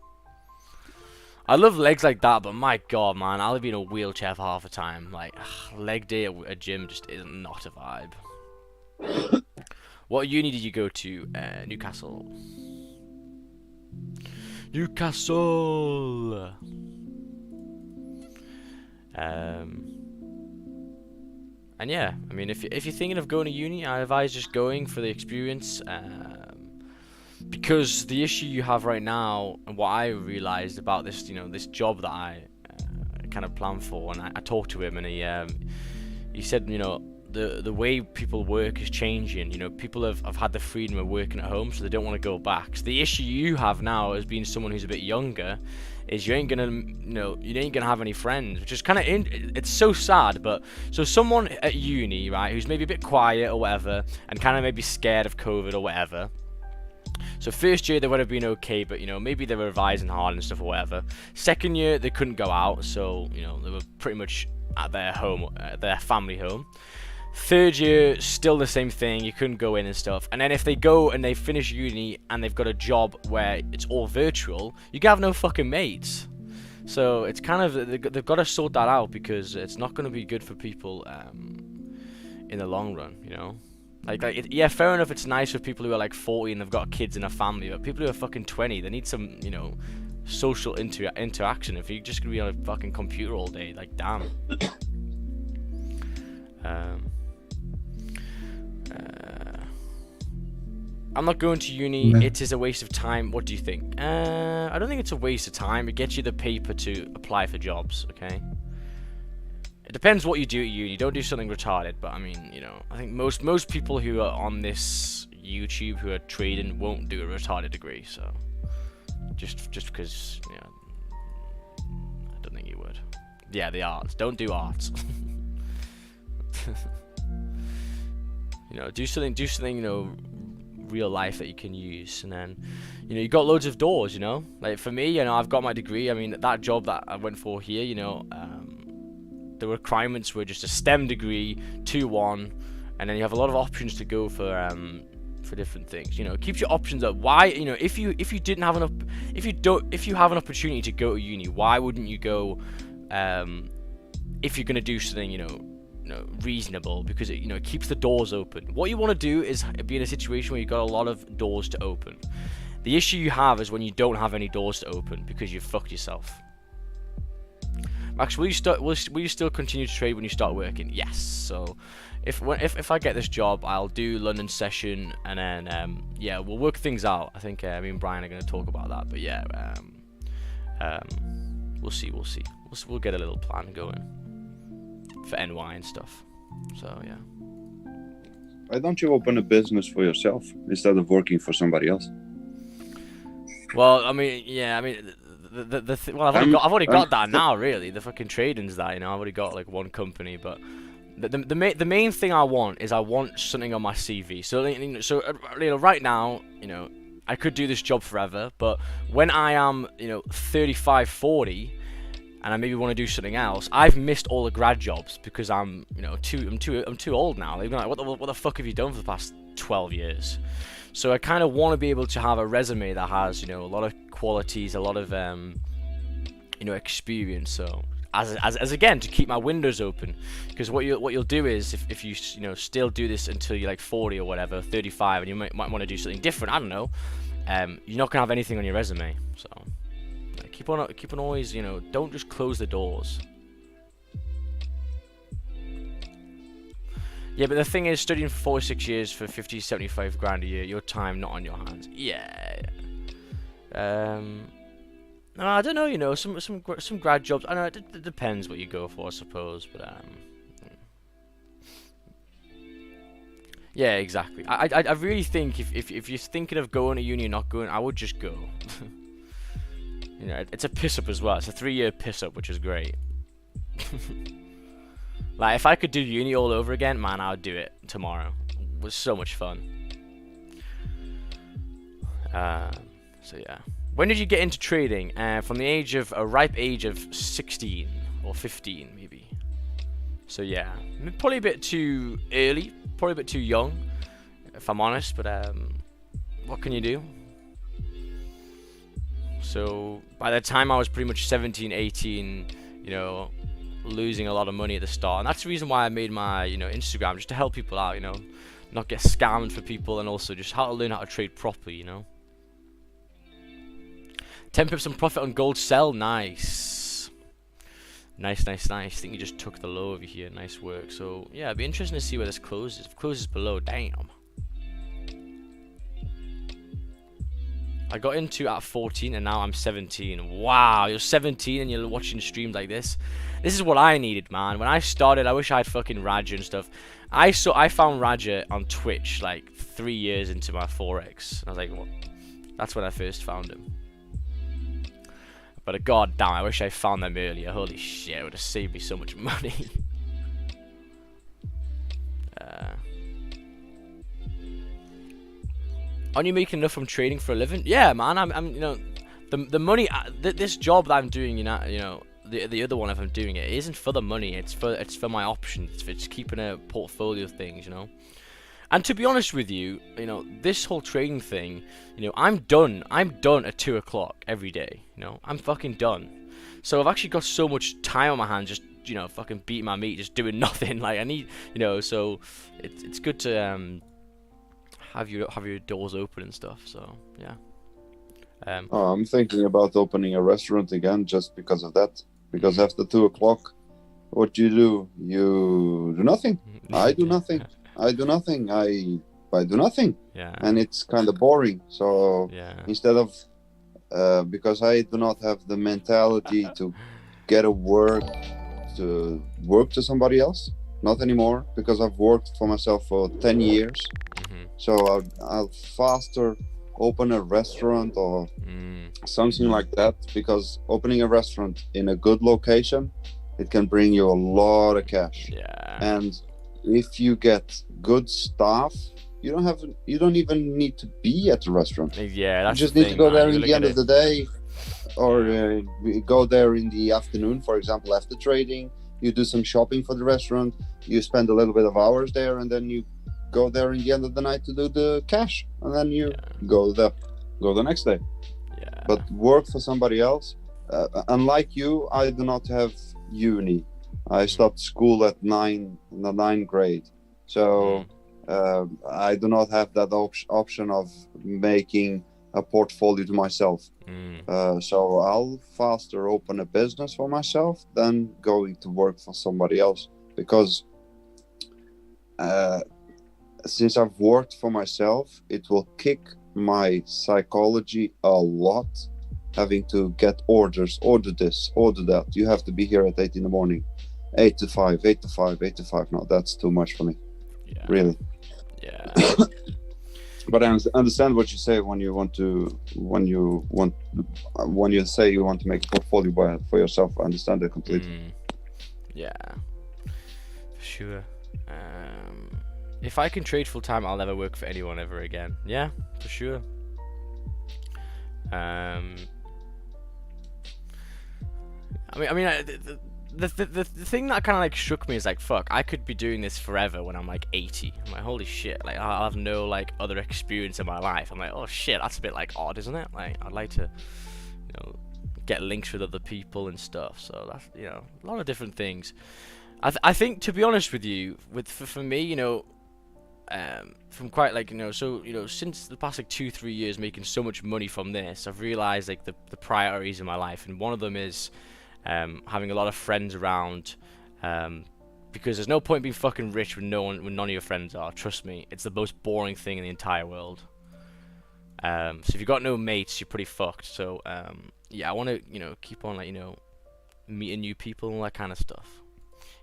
S1: I love legs like that, but my god, man, I'll be in a wheelchair for half the time. Like, leg day at a gym just is not a vibe. What uni did you go to? Newcastle. Newcastle! And yeah, I mean, if you're thinking of going to uni, I advise just going for the experience. Because the issue you have right now, and what I realized about this, this job that I kind of planned for, and I talked to him, and he said, the way people work is changing. People have had the freedom of working at home, so they don't want to go back. So the issue you have now as being someone who's a bit younger is you ain't gonna have any friends, which is kind of it's so sad. But so someone at uni, right, who's maybe a bit quiet or whatever, and kind of maybe scared of COVID or whatever. So first year they would have been okay, but maybe they were revising hard and stuff or whatever. Second year they couldn't go out, so they were pretty much at their home, their family home. Third year, still the same thing, you couldn't go in and stuff. And then if they go and they finish uni and they've got a job where it's all virtual, you have no fucking mates. So it's kind of, they've got to sort that out, because it's not going to be good for people in the long run, yeah, fair enough, it's nice for people who are like 40 and they've got kids and a family, but people who are fucking 20, they need some, social interaction. If you're just going to be on a fucking computer all day, like, damn. I'm not going to uni. It is a waste of time. What do you think? I don't think it's a waste of time. It gets you the paper to apply for jobs, okay? It depends what you do at uni. Don't do something retarded, but I mean, I think most people who are on this YouTube who are trading won't do a retarded degree, so just because, I don't think you would. Yeah, the arts. Don't do arts. Do something, real life that you can use. And then, you know, you got loads of doors, you know. Like for me, you know, I've got my degree. I mean, that job that I went for here, you know, the requirements were just a STEM degree, 2-1, and then you have a lot of options to go for different things. You know, it keeps your options up. Why, you know, if you didn't have enough, if you have an opportunity to go to uni, why wouldn't you go? If you're gonna do something, you know, reasonable, because it, you know, it keeps the doors open. What you want to do is be in a situation where you've got a lot of doors to open. The issue you have is when you don't have any doors to open because you've fucked yourself. Max, will you still continue to trade when you start working? Yes. So if I get this job, I'll do London session, and then yeah, we'll work things out. I think me and Brian are going to talk about that. But yeah, we'll see. We'll get a little plan going for NY and stuff. So yeah.
S5: Why don't you open a business for yourself instead of working for somebody else?
S1: Well, I mean, yeah, I mean, well, I've already got that now, really. The fucking trading's that, you know. I've already got like one company, but the main thing I want something on my CV. So you know, right now, you know, I could do this job forever, but when I am, you know, 35, 40. And I maybe want to do something else, I've missed all the grad jobs because I'm, you know, I'm too old now. They've been like, what the fuck have you done for the past 12 years? So I kind of want to be able to have a resume that has, you know, a lot of qualities, a lot of, you know, experience. So as again, to keep my windows open, because what you'll do is if you know, still do this until you're like 40 or whatever, 35, and you might want to do something different. I don't know. You're not gonna have anything on your resume. So. Keep on always, you know, don't just close the doors. Yeah, but the thing is, studying for 4 or 6 years for 50, 75 grand a year, your time not on your hands. Yeah. No, I don't know, you know, some grad jobs. I know it depends what you go for, I suppose, but yeah, exactly. I really think if you're thinking of going to uni or not going, I would just go. You know, it's a piss up as well. It's a 3-year piss up, which is great. Like, if I could do uni all over again, man, I would do it tomorrow. It was so much fun. So yeah. When did you get into trading? From the ripe age of 16 or 15, maybe. So yeah, probably a bit too early, probably a bit too young, if I'm honest. But what can you do? So by the time I was pretty much 17, 18, you know, losing a lot of money at the start. And that's the reason why I made my, you know, Instagram, just to help people out, you know, not get scammed for people, and also just how to learn how to trade properly, you know. 10 pips on profit on gold sell. Nice. Nice. I think you just took the low over here. Nice work. So yeah, it'd be interesting to see where this closes. If it closes below, damn. I got into at 14 and now I'm 17. Wow, you're 17 and you're watching streams like this. This is what I needed, man. When I started, I wish I had fucking Raja and stuff. I found Raja on Twitch like 3 years into my FOREX. I was like, well, that's when I first found him. But god damn, I wish I found them earlier. Holy shit, it would have saved me so much money. Aren't you making enough from trading for a living? Yeah, man. I'm you know, the money. This job that I'm doing, you know, the other one, if I'm doing it, isn't for the money. It's for my options. It's keeping a portfolio of things, you know. And to be honest with you, you know, this whole trading thing, you know, I'm done at 2 o'clock every day. You know, I'm fucking done. So I've actually got so much time on my hands, just, you know, fucking beating my meat, just doing nothing. Like I need, you know, so it's good to have your doors open and stuff. So yeah.
S5: I'm thinking about opening a restaurant again just because of that. Because after 2 o'clock, what you do nothing. I do nothing. I do nothing. I do nothing.
S1: Yeah.
S5: And it's kind of boring. So
S1: yeah.
S5: Instead of because I do not have the mentality to get a work to somebody else. Not anymore, because I've worked for myself for 10 years. So I'll faster open a restaurant or something like that, because opening a restaurant in a good location, it can bring you a lot of cash.
S1: Yeah.
S5: And if you get good staff you don't even need to be at the restaurant.
S1: Yeah, that's
S5: you just
S1: the
S5: need
S1: thing,
S5: to go
S1: man.
S5: there
S1: You
S5: in
S1: look
S5: the
S1: at
S5: end of
S1: it-
S5: the day, or go there in the afternoon, for example, after trading. You do some shopping for the restaurant. You spend a little bit of hours there, and then you go there in the end of the night to do the cash, and then you go the next day.
S1: Yeah.
S5: But work for somebody else. Unlike you, I do not have uni. I stopped school at in the 9th grade, so I do not have that option of making a portfolio to myself. So I'll faster open a business for myself than going to work for somebody else, because since I've worked for myself, it will kick my psychology a lot, having to get orders, order this, order that. You have to be here at 8 in the morning, 8 to 5, 8 to 5, 8 to 5. No, that's too much for me.
S1: Yeah.
S5: Really.
S1: Yeah.
S5: But I understand what you say when you say you want to make a portfolio for yourself. I understand that completely.
S1: Yeah, for sure. If I can trade full time, I'll never work for anyone ever again. Yeah, for sure. The thing that kind of like shook me is like, fuck, I could be doing this forever when I'm like 80. I'm like, holy shit, like I'll have no like other experience in my life. I'm like, oh shit, that's a bit like odd, isn't it? Like I'd like to, get links with other people and stuff. So that's, a lot of different things. I think, to be honest with you, for me, from quite like, since the past like 2-3 years making so much money from this, I've realized like the priorities in my life, and one of them is having a lot of friends around, because there's no point being fucking rich when none of your friends are. Trust me, it's the most boring thing in the entire world. So if you've got no mates, you're pretty fucked. So yeah, I want to keep on like meeting new people and all that kind of stuff.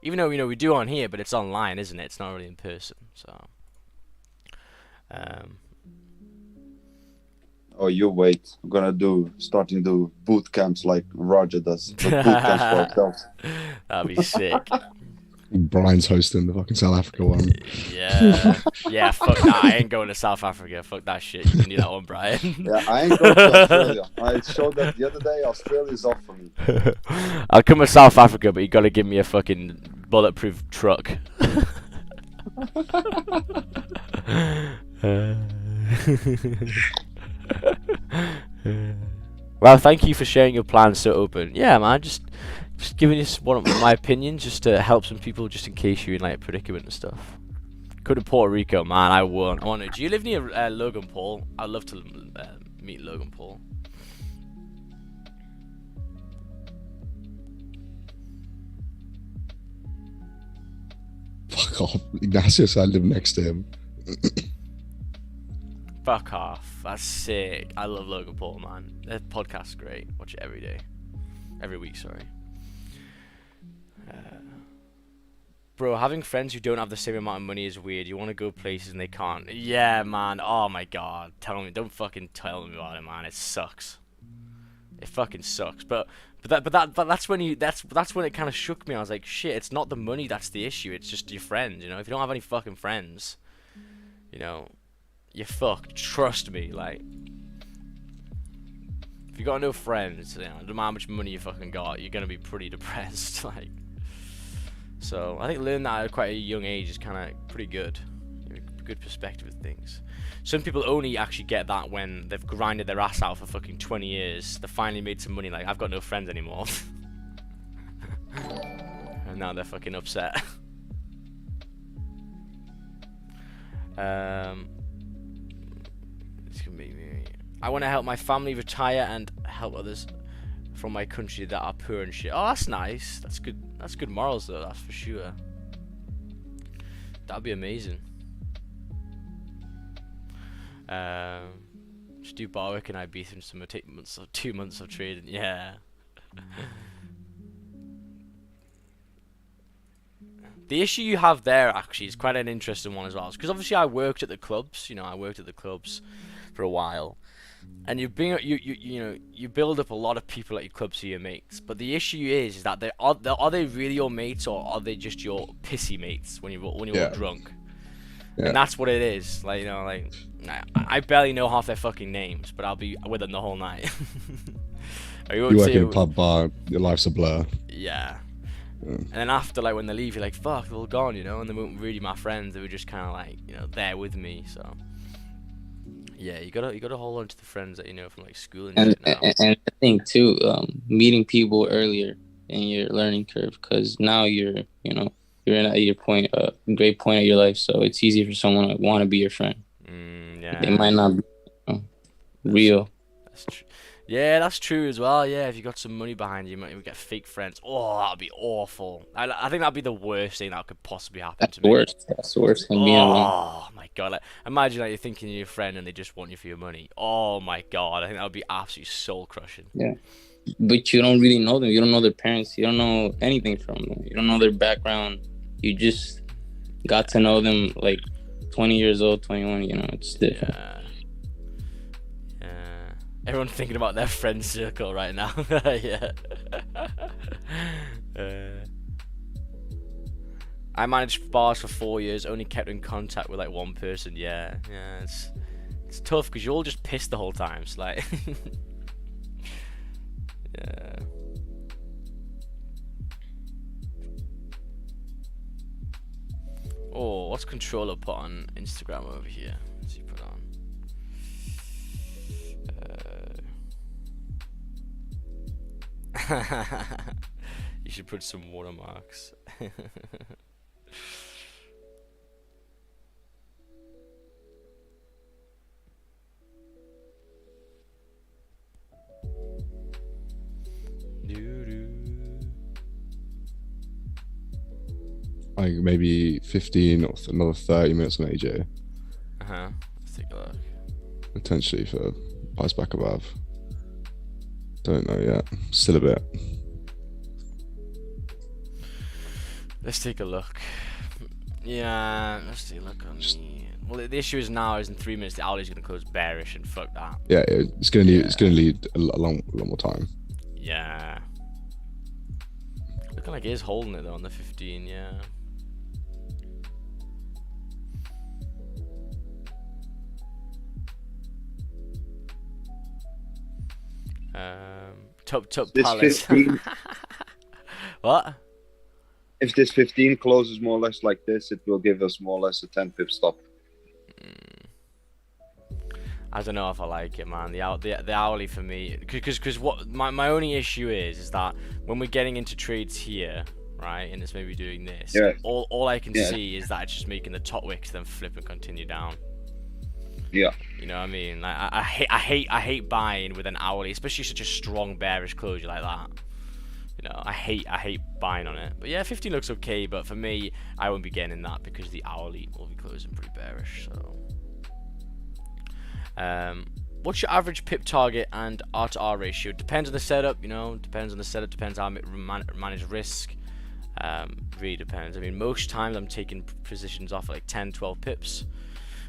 S1: Even though we do on here, but it's online, isn't it? It's not really in person. So
S5: Oh, you wait. I'm gonna starting to do boot camps like Roger does. Boot camps for ourselves.
S1: That'd be sick.
S6: Brian's hosting the fucking South Africa one.
S1: Yeah, fuck that. I ain't going to South Africa. Fuck that shit. You can do that one, Brian.
S5: Yeah, I ain't going to Australia. I showed that the other day. Australia's off for me.
S1: I'll come to South Africa, but you gotta give me a fucking bulletproof truck. Well, thank you for sharing your plans so open. Yeah, man, just giving you one of my opinions, just to help some people, just in case you're in like a predicament and stuff. Go to Puerto Rico, man. I want to. Do you live near Logan Paul? I'd love to meet Logan Paul.
S6: Fuck off, Ignatius. I live next to him.
S1: Fuck off. That's sick. I love Logan Paul, man. Their podcast's great. Watch it every day. Every week, sorry. Bro, having friends who don't have the same amount of money is weird. You want to go places and they can't. Yeah, man. Oh my god. Don't fucking tell me about it, man. It sucks. It fucking sucks. But that's when that's when it kind of shook me. I was like, shit. It's not the money that's the issue. It's just your friends. If you don't have any fucking friends, you're fucked. Trust me. Like, if you got no friends, no matter how much money you fucking got, you're gonna be pretty depressed. Like. So I think learning that at quite a young age is kind of pretty good. Good perspective of things. Some people only actually get that when they've grinded their ass out for fucking 20 years. They finally made some money. Like, I've got no friends anymore. And now they're fucking upset. It's gonna be me. I want to help my family retire and help others from my country that are poor and shit. Oh, that's nice. That's good. That's good morals, though. That's for sure. That'd be amazing. Just do bar work in Ibiza and some take 2 months of trading. Yeah. The issue you have there actually is quite an interesting one as well, because obviously I worked at the clubs. I worked at the clubs for a while. And you build up a lot of people at your clubs who are your mates. But the issue is that are they really your mates, or are they just your pissy mates when you're all drunk?
S6: Yeah.
S1: And that's what it is. Like, you know, like I barely know half their fucking names, but I'll be with them the whole night.
S6: You work in a pub bar, your life's a blur.
S1: Yeah. And then after, like, when they leave, you're like, fuck, they're all gone, you know, and they weren't really my friends. They were just kind of like, you know, there with me. So yeah, you gotta hold on to the friends that you know from like school and shit now.
S9: And I think too, meeting people earlier in your learning curve, because now you're in your great point of your life, so it's easy for someone to want to be your friend.
S1: Yeah.
S9: They might not be real.
S1: That's true. Yeah, that's true as well. Yeah, if you got some money behind you, you might get fake friends. Oh, that'd be awful. I think that'd be the worst thing that could possibly happen to me.
S9: That's the worst thing being alone.
S1: Oh my god! Like, imagine like you're thinking you're your friend and they just want you for your money. Oh my god! I think that would be absolutely soul crushing.
S9: Yeah, but you don't really know them. You don't know their parents. You don't know anything from them. You don't know their background. You just got to know them like 20 years old, 21. You know, it's different.
S1: Yeah. Everyone's thinking about their friend circle right now. Yeah. I managed bars for 4 years, only kept in contact with like one person. Yeah, it's tough because you're all just pissed the whole time. So like, yeah. Oh, what's Controller put on Instagram over here? What's he put on? You should put some watermarks.
S6: Like maybe 15 or another 30 minutes on AJ.
S1: Let's take a look.
S6: Potentially for price back above. Don't know yet. Still a bit.
S1: Let's take a look. Yeah, let's take a look on well, the issue is now is in 3 minutes the Audio's gonna close bearish and fuck that.
S6: Yeah, it's gonna need a long more time.
S1: Yeah. Looking like he is holding it though on the 15. Yeah. Top Palace. What?
S5: If this 15 closes more or less like this, it will give us more or less a 10 pip stop.
S1: I don't know if I like it, man. The hourly for me, because what my only issue is that when we're getting into trades here, right, and it's maybe doing this, all I can see is that it's just making the top wicks then flip and continue down.
S5: Yeah.
S1: You know what I mean? Like I hate buying with an hourly, especially such a strong bearish closure like that. You know, I hate buying on it. But yeah, 15 looks okay, but for me, I won't be getting in that because the hourly will be closing pretty bearish. So, what's your average pip target and R to R ratio? Depends on the setup. You know, depends on the setup. Depends how I manage risk. Really depends. I mean, most times I'm taking positions off like 10, 12 pips.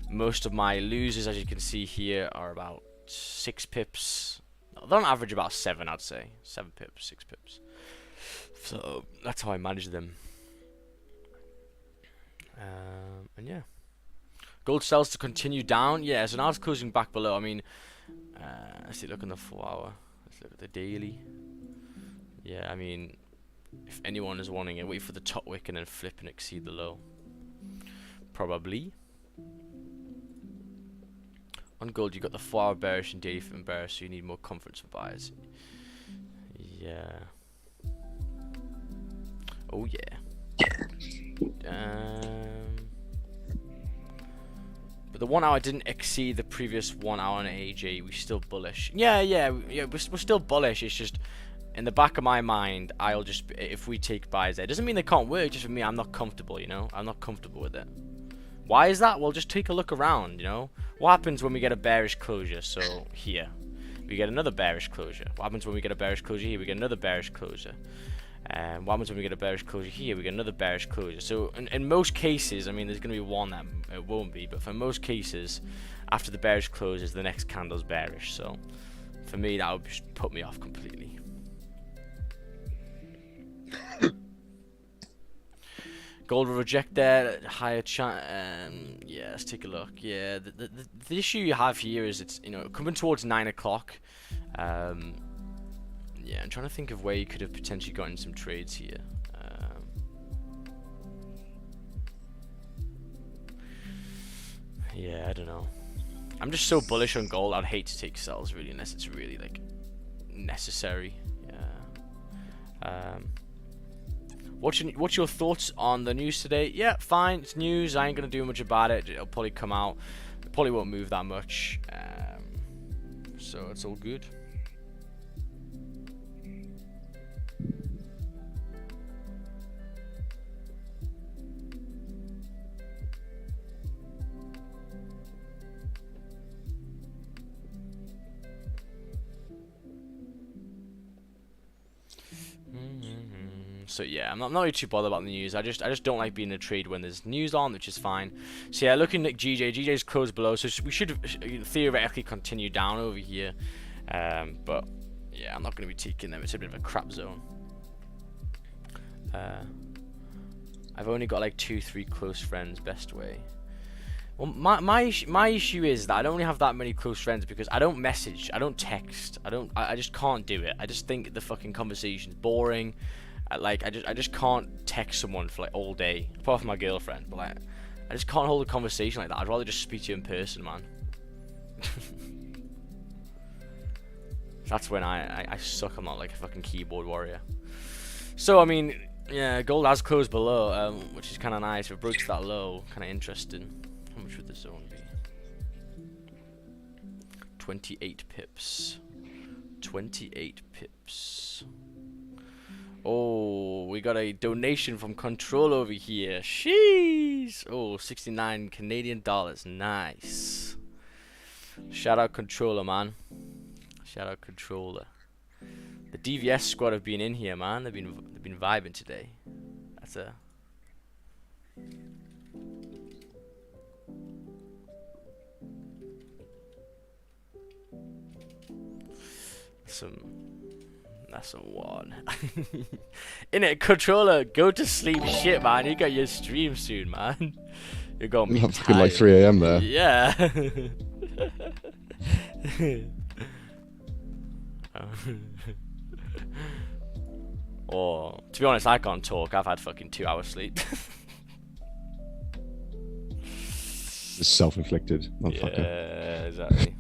S1: Most of my losers, as you can see here, are about 6 pips. They're on average about 7, I'd say. 7 pips, 6 pips. So that's how I manage them. And yeah. Gold sells to continue down. Yeah, so now it's closing back below. I mean, let's see, look on the 4 hour. Let's look at the daily. Yeah, I mean, if anyone is wanting it, wait for the top wick and then flip and exceed the low. Probably. On gold, you got the 4 hour bearish and daily flip bearish, so you need more comfort for buyers. Yeah. Oh yeah. But the 1 hour didn't exceed the previous 1 hour on AJ. We're still bullish. Yeah. We're still bullish. It's just in the back of my mind, I'll just if we take buys there, doesn't mean they can't work. Just for me, I'm not comfortable. You know, I'm not comfortable with it. Why is that? Well, just take a look around, you know. What happens when we get a bearish closure? So here, we get another bearish closure. What happens when we get a bearish closure here? We get another bearish closure. And what happens when we get a bearish closure here? We get another bearish closure. So in most cases, I mean, there's going to be one that it won't be, but for most cases, after the bearish closes, the next candle's bearish. So for me, that would just put me off completely. Gold will reject that higher chance. Yeah, let's take a look. Yeah, the issue you have here is it's coming towards 9 o'clock. Yeah, I'm trying to think of where you could have potentially gotten some trades here. Yeah, I don't know. I'm just so bullish on gold. I'd hate to take sells really unless it's really like necessary. Yeah. What's your thoughts on the news today? Yeah, fine. It's news. I ain't gonna do much about it. It'll probably come out. It probably won't move that much. So it's all good. So yeah, I'm not really too bothered about the news. I just don't like being in a trade when there's news on, which is fine. So yeah, looking at GJ's closed below, so we should theoretically continue down over here. But yeah, I'm not going to be taking them. It's a bit of a crap zone. I've only got like 2-3 close friends. Best way. Well, my issue is that I don't really have that many close friends because I don't message, I don't text, I just can't do it. I just think the fucking conversation's boring. I just can't text someone for like all day, apart from my girlfriend. But like, I just can't hold a conversation like that. I'd rather just speak to you in person, man. That's when I suck. I'm not like a fucking keyboard warrior. So I mean, yeah, gold has closed below, which is kind of nice. If it broke to that low, kind of interesting. How much would the zone be? 28 pips. 28 pips. Oh, we got a donation from Control over here. Sheesh. Oh, 69 Canadian dollars. Nice. Shout out Controller, man. Shout out Controller. The DVS squad have been in here, man. They've been vibing today. That's a that's a one. Innit, Controller, go to sleep, shit, man. You got your stream soon, man. You're gonna be tired.
S6: Like 3 a.m. there.
S1: Yeah. Or to be honest, I can't talk. I've had fucking 2 hours sleep.
S6: It's self-inflicted, motherfucker.
S1: Yeah, exactly.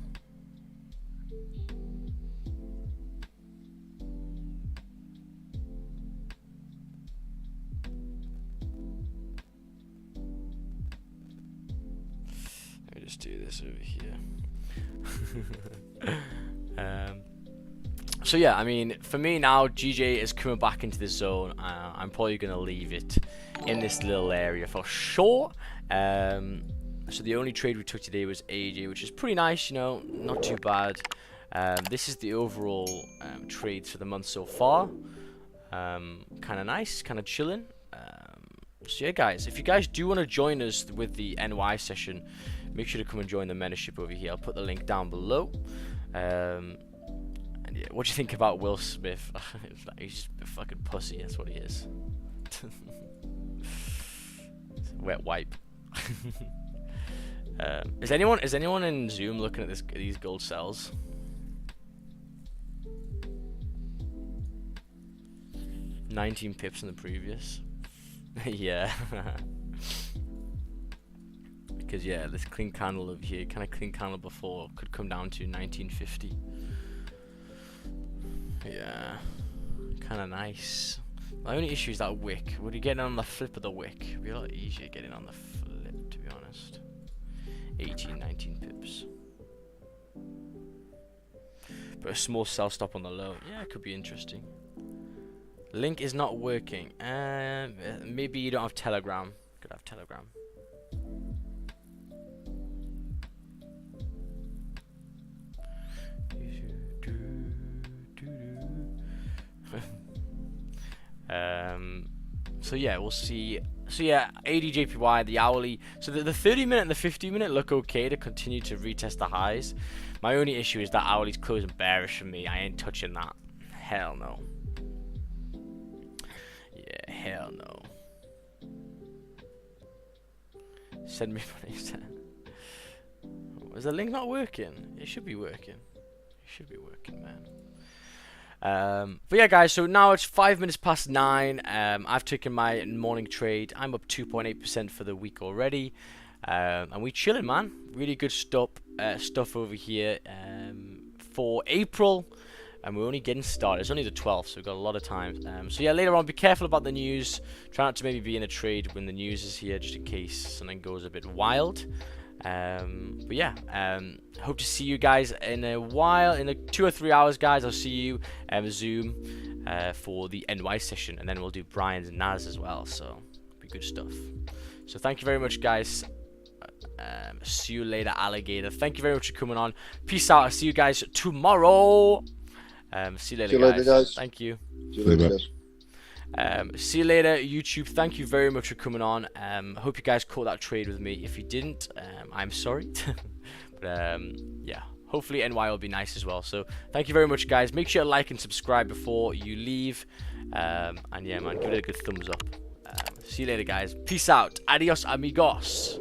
S1: Just do this over here. So yeah, I mean, for me now, GJ is coming back into the zone. I'm probably gonna leave it in this little area for sure. So the only trade we took today was AJ, which is pretty nice, not too bad. This is the overall trades for the month so far. Kind of nice, kind of chilling. So yeah, guys, if you guys do want to join us with the NY session, make sure to come and join the membership over here. I'll put the link down below. And yeah, what do you think about Will Smith? He's just a fucking pussy. That's what he is. Wet wipe. Is anyone in Zoom looking at these gold cells? $19 pips in the previous. Yeah. Because yeah, this clean candle over here, kind of clean candle before, could come down to 1950. Yeah, kind of nice. My only issue is that wick. Would you get on the flip of the wick? It'd be a lot easier getting on the flip, to be honest. 19 pips. But a small sell stop on the low. Yeah, it could be interesting. Link is not working. Maybe you don't have Telegram. Could have Telegram. So yeah, we'll see. So yeah, ADJPY, the hourly. So the 30-minute and the 50-minute look okay to continue to retest the highs. My only issue is that hourly's closing bearish for me. I ain't touching that. Hell no. Yeah, hell no. Send me money. Is the link not working? It should be working. It should be working, man. But yeah, guys, so now it's 5 minutes past 9. I've taken my morning trade. I'm up 2.8% for the week already. And we chilling, man. Really good stuff over here for April. And we're only getting started. It's only the 12th, so we've got a lot of time. So yeah, later on, be careful about the news. Try not to maybe be in a trade when the news is here, just in case something goes a bit wild. But yeah, hope to see you guys in a while, in 2 or 3 hours, guys. I'll see you Zoom for the NY session, and then we'll do Brian's and Naz as well, so be good stuff. So thank you very much, guys. See you later, alligator. Thank you very much for coming on. Peace out. I'll see you guys tomorrow. See you later, guys. Thank you.
S5: See you later, guys.
S1: See you later, YouTube. Thank you very much for coming on. Hope you guys caught that trade with me. If you didn't, I'm sorry. But yeah, hopefully NY will be nice as well. So thank you very much, guys. Make sure to like and subscribe before you leave. And yeah, man, give it a good thumbs up. See you later, guys. Peace out. Adios, amigos.